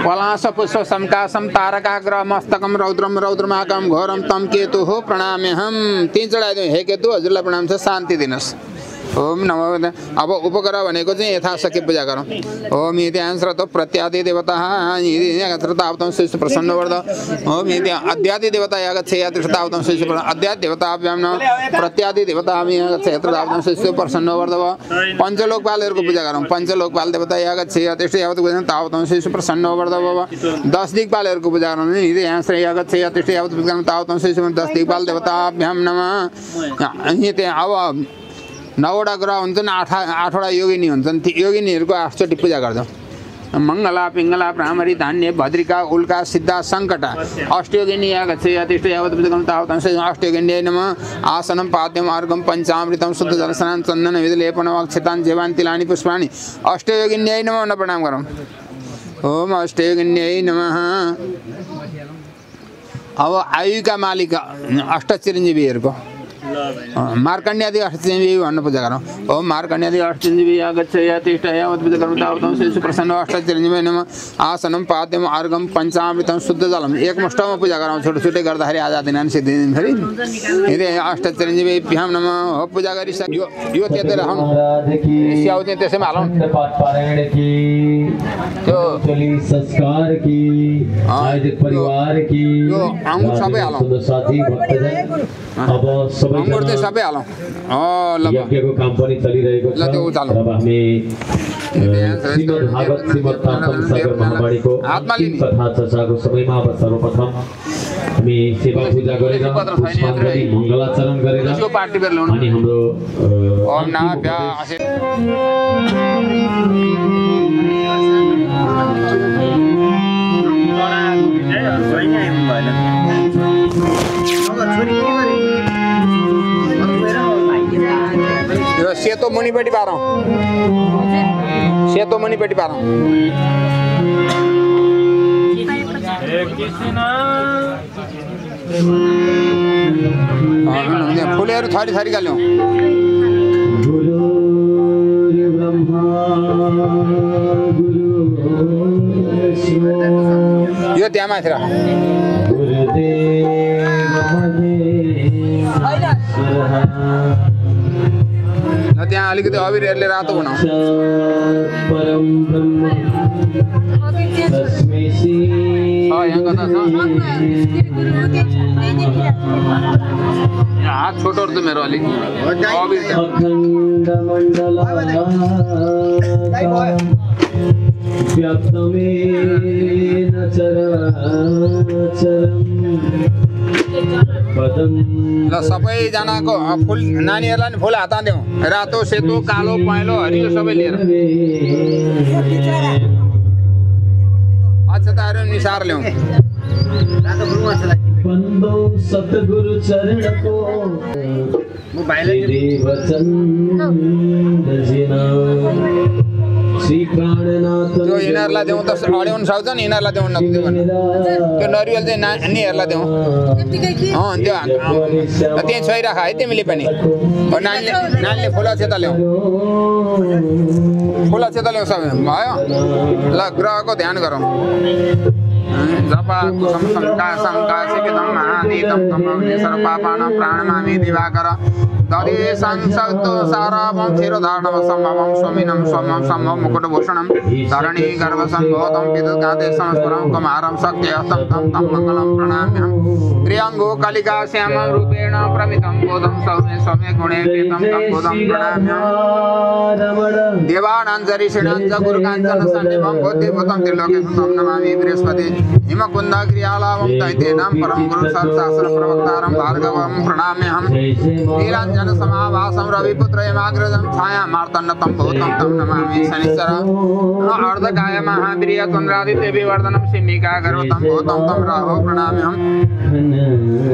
पलाश पुष्प समकाशम तारकाग्रह मस्तकम रौद्रम रौद्रमाकम घोरम तम केतु हो प्रणाम्यहम त्यहीँ चढाइदिउँ हे केतु हजुरलाई प्रणाम छ शान्ति दिनुहोस् ओम नमो अब उपकर भनेको चाहिँ यथाशक्ति पूजा गरौँ ओम इति अंसरतो प्रत्यादि देवताः यत्रतावतं शिष्य प्रसन्न वर्ध ओम इति अद्यादि देवता यागच्छे यत्रतावतं शिष्य अद्यादि देवताभ्यां न प्रत्यादि देवताभ्यां यागच्छे यत्रतावतं शिष्य प्रसन्न वर्ध पञ्चलोकपालहरूको पूजा गरौँ पञ्चलोकपाल देवता यागच्छे यत्रतावतं शिष्य प्रसन्न वर्ध 10 दिक्पालहरूको पूजा गरौँ इति अंसर यागच्छे यत्रतावतं शिष्य 10 दिक्पाल देवताभ्यां नमः इति अब 9वटा ग्रह हुन्छन् 8वटा योगिनी हुन्छन् ती योगिनीहरूको 8 चोटि पूजा गर्छौँ मंगला पिंगला भ्रामरी धान्य भद्रिका उल्का सिद्धा संकटा अष्टयोगिनी यागच्छे यतिष्ठ यावत् पूजकं तावतं अष्टयोगिन्यै नमः आसनं पाद्यं मार्गं पंचामृतं शुद्ध जलस्नानं चन्दन विधलेपनं अक्षतां जीवान् तिलानि पुष्पाणि अष्टयोगिन्यै नमः न प्रणाम गरौँ ओम अष्टयोगिन्यै नमः अब आयुका मालिक अष्टचिरञ्जीवीहरूको मार्कण्ड्यादि अष्टचिरञ्जीवी भन्नु पूजा गरौँ ओम मार्कण्ड्यादि अष्टचिरञ्जीवी यागच्छ यतिष्ठ यावत् पूजकं तावतं प्रसन्न अष्टचिरञ्जीवी नमः आसनं पाद्यं अर्घं पञ्चामृतं शुद्ध जलम एकमुष्टमा पूजा गरौँ छोटो छोटो गर्दाखेरि आज दिनानि सिद्धिदिन फेरि यदि अष्टचिरञ्जीवीभ्यां नमः हो पूजा गरिसक्यो यो त्यतै राखौँ स्याउ चाहिँ त्यसैमा हालौँ त्यो संस्कार की आयोजक परिवार की यो अङ्गुर सबै हालौँ साथी भक्तजन अब अङ्गुर चाहिँ सबै हालौँ ल यज्ञको काम पनि चलिरहेको छ ल त्यो उचालौँ अब हामी श्रीमद् भागवत श्रीमद् तारतम्य सागर महावाणीको अन्तिम कथा चर्चाको समयमा अब सर्वप्रथम हामी सेवा पूजा गरेर पुष्पाञ्जली मङ्गलाचरण गरेर अनि हाम्रो ओम नमः यो सेतो मुनिपट्टि पारौँ सेतो मुनिपट्टि पारौँ फुलहरू थरी थरीका ल्याउँ यो त्यहाँ माथि राख त्यहाँ अलिकति अबिरहरूले रातो बनाऊ हात छोटो त मेरो अलिक ल सबैजनाको फुल नानीहरूलाई नि फुल हात देऊ रातो सेतो कालो पहेँलो हरियो सबै लिएर अक्षताहरू निसार ल्याउँ सतगुरु चरण को त्यो यिनीहरूलाई देऊ त अड्याउनु सक्छ नि यिनीहरूलाई देऊ नदियो भने त्यो नरिवल चाहिँ नानीहरूलाई देऊ त्यो त्यहीँ छोइराख है तिमीले पनि नानीले फुला छेता ल्याऊ फुला छेता ल्याउ सबै भयो ल ग्रहको ध्यान गरौँ जपा कुसम शङ्का शङ्का सिकितं महानीतं तमग्ने सर्वपापानां प्राणमामि दिवाकर ददेशं सत्तु सारावं क्षीरोधारणं सम्भवं स्वामिनं स्वमं सम्भव मुकुटभूषणं धरणी गर्भसम्भूतं विद्युत्कान्ते संस्फुरं कुमारं शक्तिहस्तं तं मङ्गलं प्रणम्यहं प्रियङ्गो कलिका श्यामं रूपेण प्रमितं बोधं सौम्य सौम्य गुणे कृतं तं बोधं प्रणम्यहं देवानाञ्जरीषिणं च गुरुकाञ्चन सन्निभं बुद्धिभूतं त्रिलोकेशं नमामि बृहस्पति हिमकुन्द क्रियालाभं दैत्येनां परं गुरु सर्वशास्त्र प्रवक्तारं भार्गवं प्रणम्यहं नीलाञ्जन समाभासं रविपुत्र यमाग्रजं छाया मार्तण्डतं भूतं तं नमामि शनिश्चर अर्धकाय महावीर्य चन्द्रादित्य विवर्धनं सिंहिका गर्वतं भूतं तं राहु प्रणम्यहं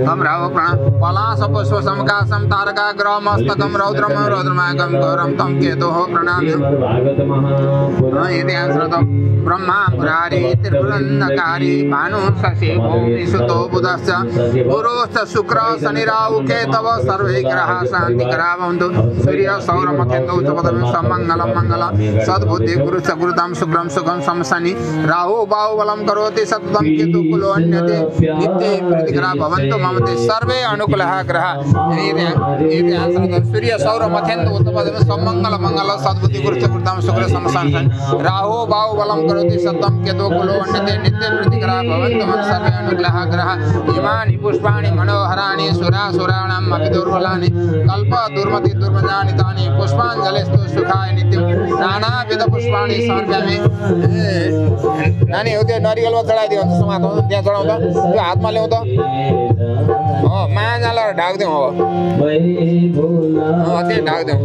तं राहु प्रणम पलाश पुष्प समकाशं तारका ग्रह मस्तकं रौद्रं रौद्रमायकं घोरं तं केतुः प्रणम्यहं इतिहासरतं ब्रह्मा मुरारी त्रिपुरन्धकारी भानु शशि भूमि सुतो बुधश्च गुरुश्च शुक्र शनिराहु केतवः सर्वे ग्रहाः शान्तिकरा भवन्तु सूर्य सौर मथेन्दौ च पदं समङ्गलं मङ्गलं सद्बुद्धि गुरु च गुरुतां शुभ्रं सुखं समशनि राहु बाहुबलं करोति सततं केतु कुलो अन्यते नित्ये प्रीतिकरा भवन्तु मम ते सर्वे अनुकूलः ग्रह सूर्य सौर मथेन्दौ च पदं समङ्गलं मङ्गलं सद्बुद्धि गुरु च गुरुतां शुभ्रं समशनि राहु बाहुबलं करोति सततं केतु कुलो अन्यते नित्ये प्रीतिकरा भवन्तु मम सर्वे अनुकूलः ग्रह इमानि पुष्पाणि मनोहराणि सुरासुराणां अपि दुर्बलानि कल्प दुर्मति दुर्मजानि तानि पुष्पाञ्जलिस्तु सुखाय नित्यं नानाविध पुष्पाणि समर्पयामि नानी हो त्यो नरिवलमा चढाइदियो भने समातो त्यहाँ चढाउँदा त्यो हातमा ल्याउँ त हो माजालाई ढाक्दिउँ हो त्यहाँ ढाक्दिउँ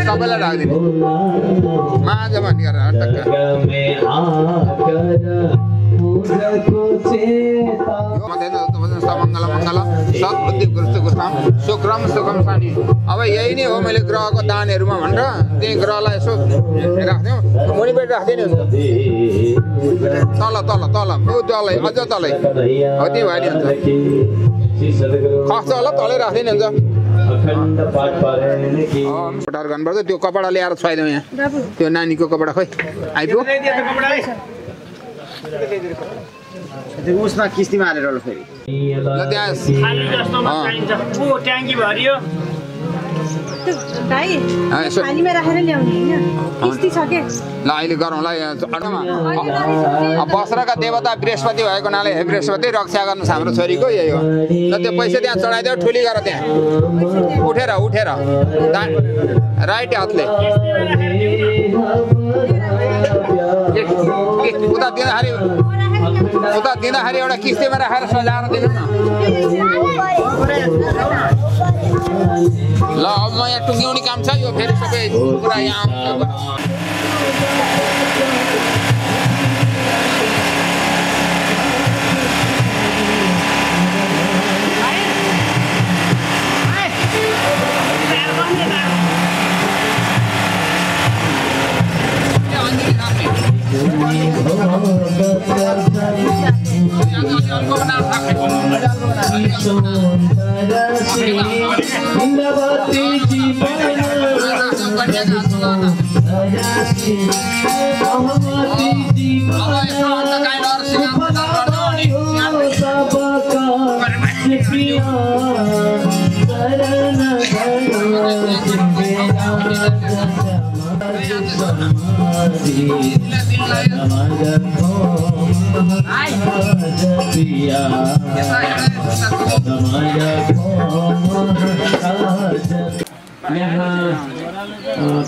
सबैलाई ढाक्दिनु माजामा निकालेर सद्बुद्धि गुरुतां शुक्रम सुखम शनि अब यही नै हो मैले ग्रहको दानहरूमा भनेर त्यही ग्रहलाई यसो राख्दिउँ मुनिपट्टि राख्दिनँ तल तल तल तलै अझ तलै हो त्यही भइदियो हुन्छ खस्छ होला तलै राख्दिनँ हुन्छ पटार गर्नुपर्छ त्यो कपडा ल्याएर छुवाइदिउँ यहाँ त्यो नानीको कपडा खोइ आइपुग्यो उसमा किस्तीमा हालेर होला फेरि ट्याङ्की भरियो पानीमा राखेर ल्याउने हैन किस्ती छ के ल अहिले गरौँला बस्रका देवता बृहस्पति भएको हुनाले हे बृहस्पति रक्षा गर्नुहोस् हाम्रो छोरीको यही हो ल त्यो पैसा त्यहाँ चढाइदियो ठुली गर त्यहाँ उठेर उठेर राइट हातले उता दिँदाखेरि एउटा किस्तीमा राखेर सजाएर दिनु न ल अब म यहाँ टुङ्ग्याउने काम छ यो फेरि सबै कुरा यहाँ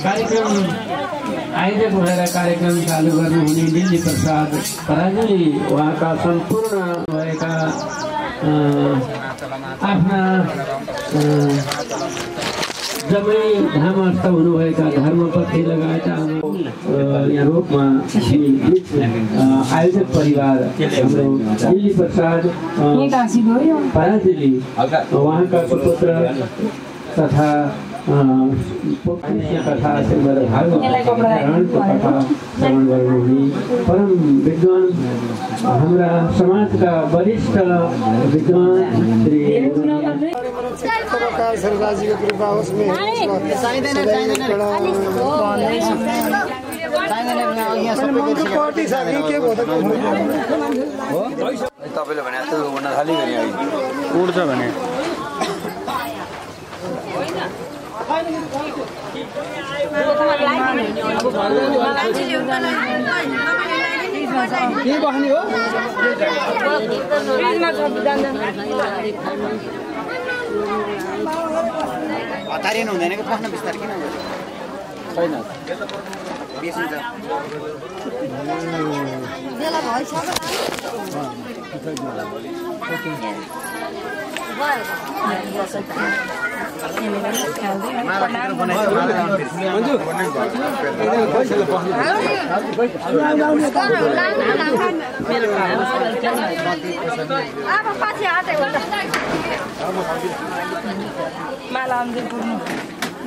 कार्यक्रम आयोजक भएर कार्यक्रम चालू गर्नुहुने दिल्ली प्रसाद पराजुली उहाँका सम्पूर्ण भएका आफ्ना जम्मै धामस्थ हुनुभएका धर्मपत्नी लगायतका यहाँ रूपमा आयोजक परिवार हाम्रो दिल्ली प्रसाद पराजुली उहाँका सुपुत्र तथा कथा श्रीमद् भागवत कथा श्रवण गर्नुहुने परम विद्वान हाम्रा समाजका वरिष्ठ विद्वान श्री सरकारजीको कृपा होस् तपाईँले भने जस्तो उड्न थाली गरे उड्छ भने के बस्ने हो हतारिनु हुँदैन कि पस्न बिस्तारै किन छैन बेसिन्छ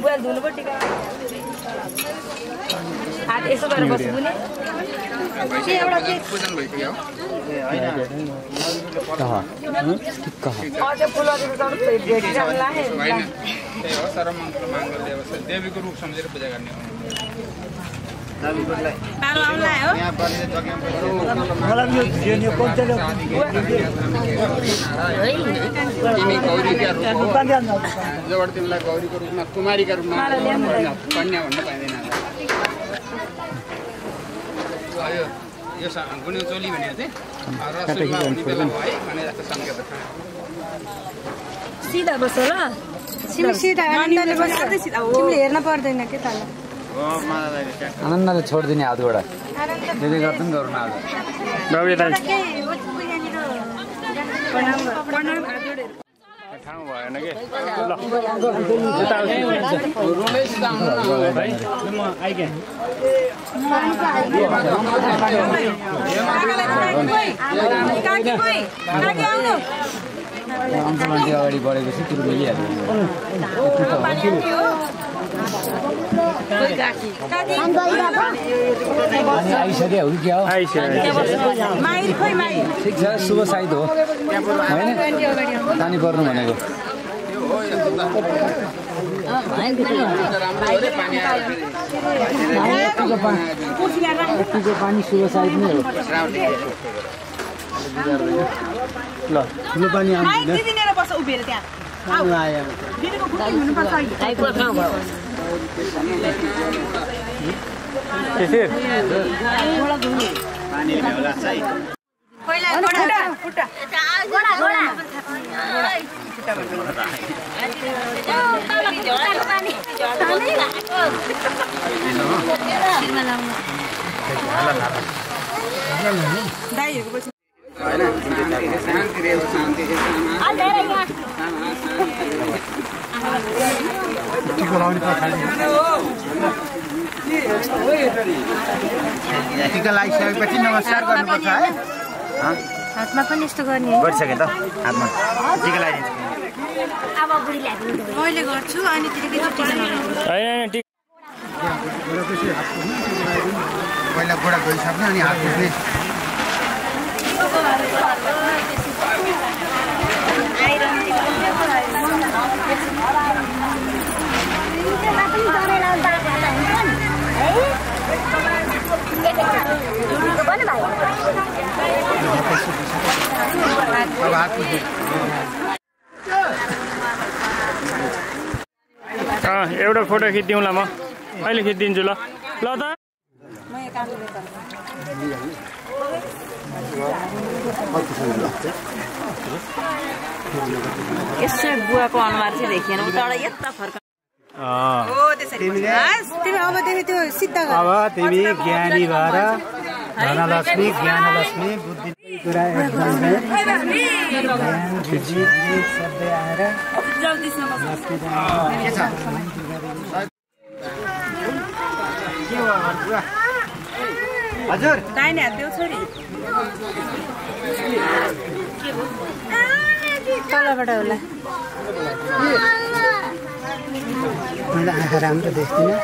बुवा धुनु पर्छ टिका हात यसो गरेर बस्नु बुने के एउटा के पूजन भइसक्यो हैन कहाँ अझ फुलहरु त भेट जाला है हैन त्यही हो सर्वमङ्गल माङ्गल्य अवश्य देवीको रूप सम्झेर पूजा गर्ने हो दाबीलाई पालो आउला हो यहाँ बलिले जग्गा मलाई यो कोन चाहिँ तिमी गौरीका रूप हो जबाट तिमीलाई गौरीको रूपमा कुमारीका रूपमा कन्या भन्न पाइँदैन यो गुन्यु चोली भनेको चाहिँ रसुलमा हुने बेला भयो है भने जस्तो सङ्केत छ सिधा बस ल सिमी सिधा आनन्दले बस्छ तिमीले हेर्न पर्दैन के त आनन्दले छोड्दिने हातबाट त्यसले गर्दा पनि गर्नु आज ठाउँ भएन के अगाडि बढेको छु तिम्रो मिलिहाल्यो आइसक्यो हो कि क्या हो ठिक छ शुभ साइत हो होइन जानी पर्नु भनेको यतिको पानी शुभ साइत नै हो ल ठुलो पानी टिका लगाइसकेपछि नमस्कार गर्नुपर्छ है हातमा पनि यस्तो गर्ने गरिसके त हातमा टिका लगाइदिन्छु अब बुढीले मैले गर्छु अनि तिमीले पहिला गोडा गइसक्नु अनि हात उठ्ने एउटा फोटो खिचिदिउँला म अहिले खिचिदिन्छु ल ल त यसो बुवाको अनुहार चाहिँ देखिएन उताबाट यता फर्क तिमी अबदेखि त्यो सिद्ध गर अब तिमी ज्ञानी भएर धनलक्ष्मी ज्ञानलक्ष्मी बुद्धि कुरा एकदम सधैँ आएर हजुर दाहिने हात देऊ छोरी तलबाट होला मैले आँखा राम्रो देख्दिनँ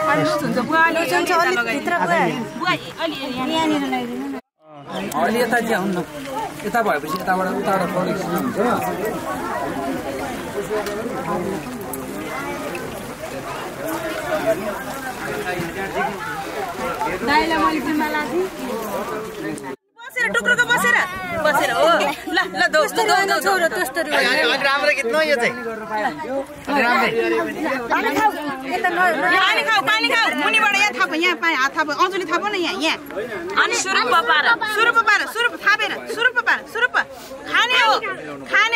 अलि यता चाहिँ आउनु न यता भएपछि यताबाट फरेक्स हुन्छ बसेर टुक्रोको बसेर बसेर हो ल ल दो छोरो तस्तरी राम्रो गीत न यो चाहिँ पानी खाऊ मुनिबाट यहाँ थाप यहाँ हात थाप अञ्जुली थाप न यहाँ अनि सुरुप पार सुरुप थापेर सुरुप खाने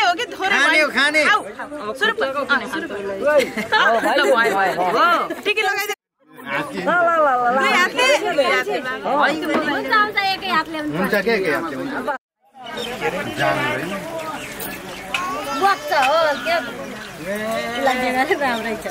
हो कि थोरै खाने सुरुप टिकी लगाइदे हुन्छ के बच्च हो के लाग्दैन राम्रै छ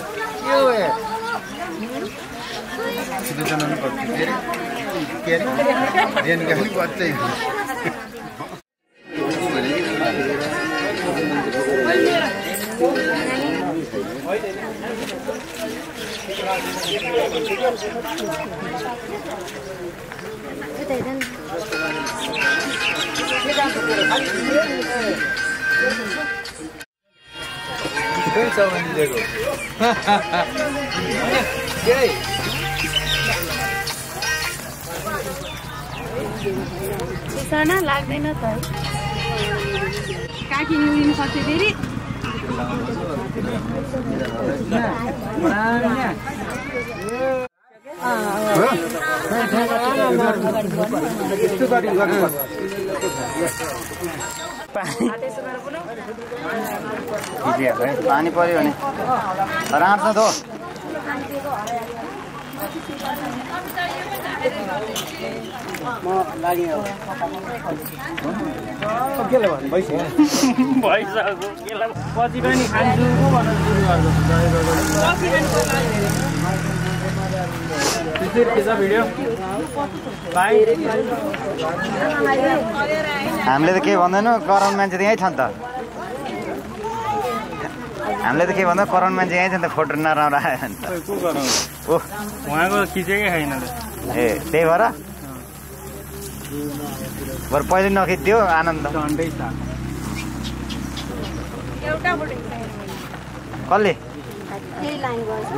सुसाना लाग्दैन त काकी नुरिनु सक्छ फेरि पानी पर्यो भने राट्छ त पछि पनि खान्छु भनेर सुरु गर्छ भिडियो हामीले त के भन्दैनौँ कराउनु मान्छे त यहीँ छ नि त हामीले त के भन्दा कराउनु मान्छे यहीँ छ नि त फोटो नराम्रो आयो भने त उहाँको खिचेकै छैन ए त्यही भएर बरु पहिले नखिच्दियो आनन्द कसले त्यही लाइन गर्छ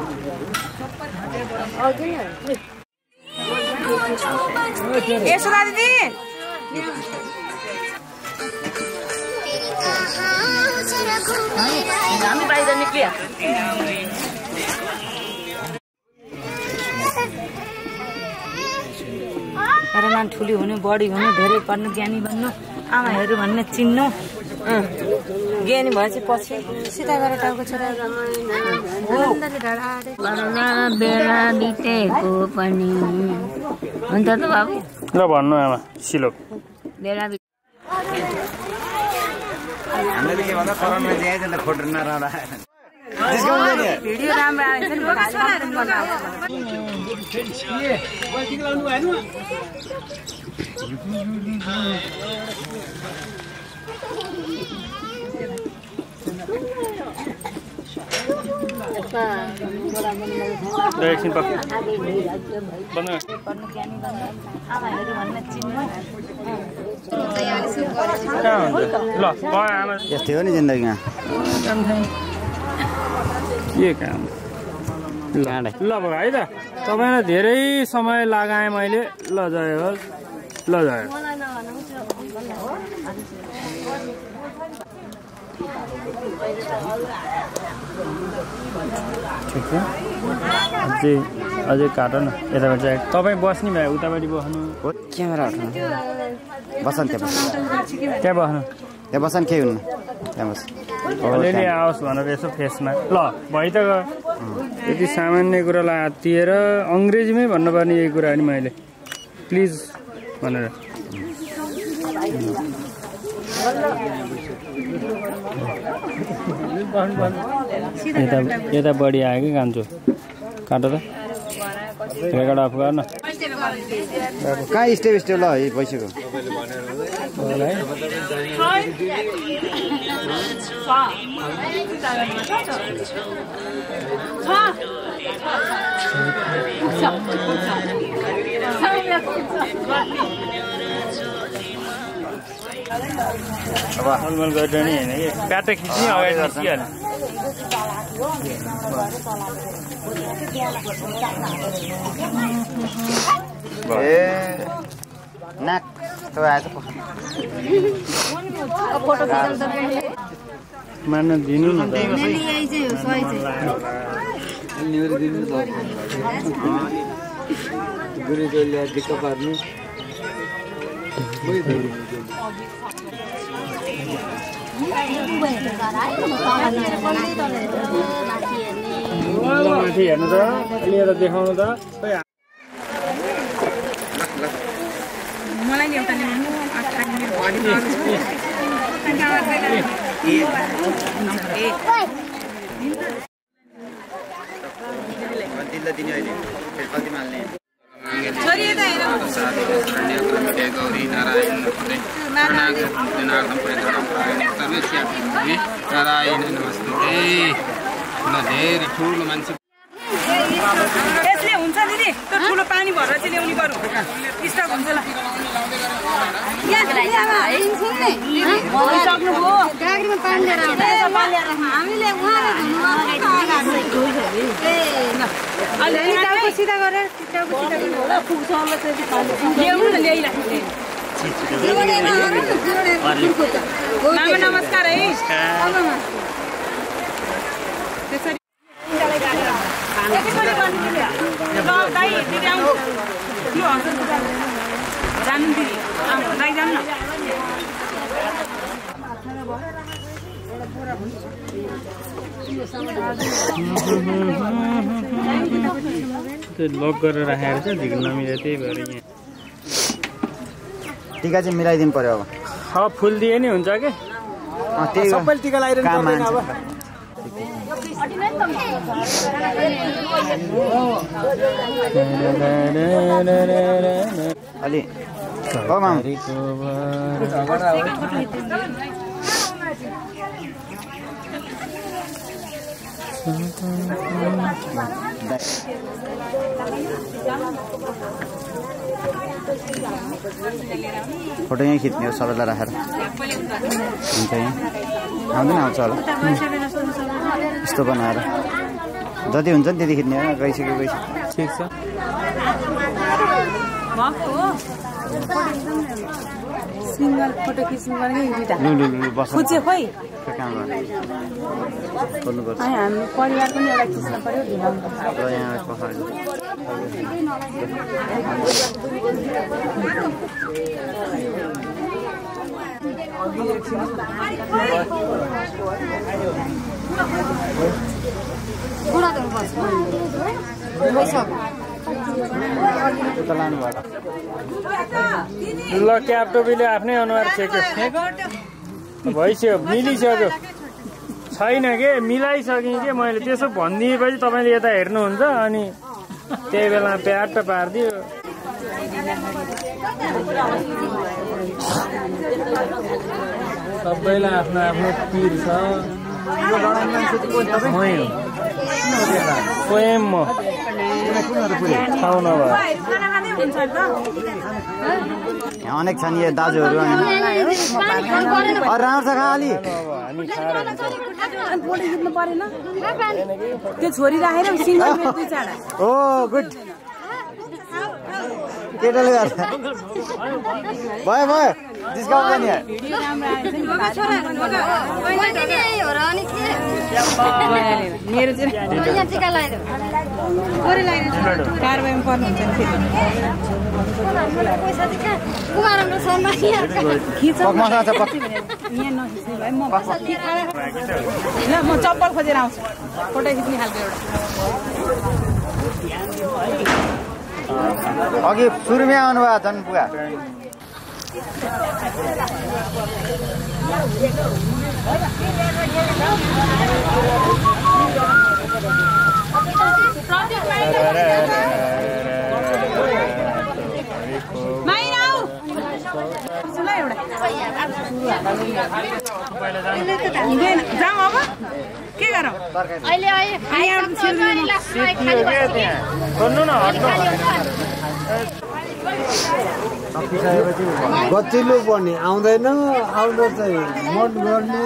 यसो दिदी हामी बाहिर निक्लिया नानी ठुली हुनु बढी हुनु धेरै पढ्नु ज्ञानी बन्नु आमाहरू भन्ने चिन्नु ज्ञानी भएपछि पछि सिधा गरेर टाउको छोरा बेला बितेको पनि हुन्छ त बाबु ल भन्नु आमा सिलो बेला हामीले के भन्दा कराउनु मान्छे यहीँ छ नि त फोटो नराम्रो आयो भिडियो राम्रो आएछ नि एकछिन ल यस्तै हो नि जिन्दगीमा के काम ल है त तपाईँलाई धेरै समय लगाएँ मैले ल जय होस् ल जय ठिक छ अझै काट न यताबाट चाहिँ तपाईँ बस्ने भए उतापट्टि बस्नु क्यामेरा उठाउनु बस्नु त्यहाँ त्यहाँ बस्नु त्यहाँ बस्नु केही हुनु त्यहाँ बस अलिअलि आओस् भनेर यसो फेसमा ल भइ त गयो यति सामान्य कुरालाई हात्तिएर अङ्ग्रेजीमै भन्नुपर्ने यही कुरा नि मैले प्लिज भनेर यता बढी आयो कि कान्छु काटो त रेकर्ड अफ गर्न कहाँ स्टेप स्टेप ल भइसक्यो अलमल गरेर नि होइन कि काटा खिच्ने अगाडि निस्किहाल्यो ए नाक मान्न दिनु न दिक्क पार्नु माथि हेर्नु त लिएर देखाउनु त मलाई नि एउटा ल्याउनु नारायण नमस्ते ल धेरै ठुलो मान्छे यसले हुन्छ दिदी त्यो ठुलो पानी भरेर चाहिँ ल्याउनु पर्यो स्टक हुन्छ ल सक्नुभयो गाग्रीमा पानी लिएर हामीले सिधा गरेर ल्याउनु न ल्याइराख्नु नमस्कार है जानु दिदी दाइ जानु न त्यो लक गरेर राखेर चाहिँ झिक्न नमिले त्यही भएर यहाँ टिका चाहिँ मिलाइदिनु पर्यो अब फुल दिए नि हुन्छ कि सबैले टिका लगाइरहनु पर्दैन अब अलि हो माम फोटो यहीँ खिच्ने हो सबैलाई राखेर हुन्छ यहीँ आउँदैन आउँछ होला यस्तो बनाएर जति हुन्छ नि त्यति खिच्ने हो गइसक्यो ठिक छ सिंगल फोटो खिच्नु पर्ने बस्नु खोइ खोल्नुपर्छ हामी परिवार पनि एउटा खिच्नु पर्यो ल क्यापटोपीले आफ्नै अनुहार छेक्यो भइसक्यो मिलिसक्यो छैन के मिलाइसकेँ कि मैले त्यसो भनिदिएपछि तपाईँले यता हेर्नुहुन्छ अनि त्यही बेला प्याट पारिदियो सबैलाई आफ्नो आफ्नो पिर छ स्वयं म ठाउँ नभए यहाँ अनेक छन् यो दाजुहरू राम्रो छ खाली त्यो छोरी राखेर सिंगल ओ गुड केटाले गर्छ भयो भयो डिस्काउन्ट पनि मेरो कारबाहीमा पर्नुहुन्छ ल म चप्पल खोजेर आउँछु फोटो खिच्ने खालको एउटा अघि सुरुमै आउनुभयो झन् बुवा जाउँ अब के गरौँ गचिलो पर्ने आउँदैन आउँदा चाहिँ मत गर्ने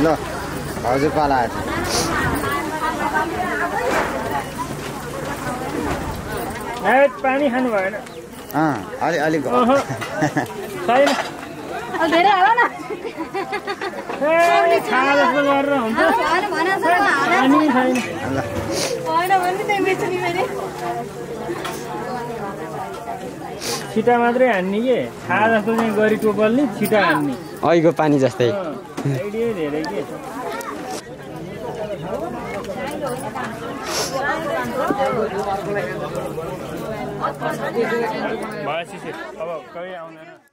ल हजुर पाला पानी खानु भएन अलिक छैन धेरै हाल न खाना जस्तो गरेर हुन्छ पानी छैन होइन भने त्यही बेच्छु नि मैले छिटा मात्रै हान्ने के छा जस्तो चाहिँ गरी टोपल्ने छिटा हान्ने अहिलेको पानी जस्तै आइडिया धेरै के भएपछि अब कहिले आउँदैन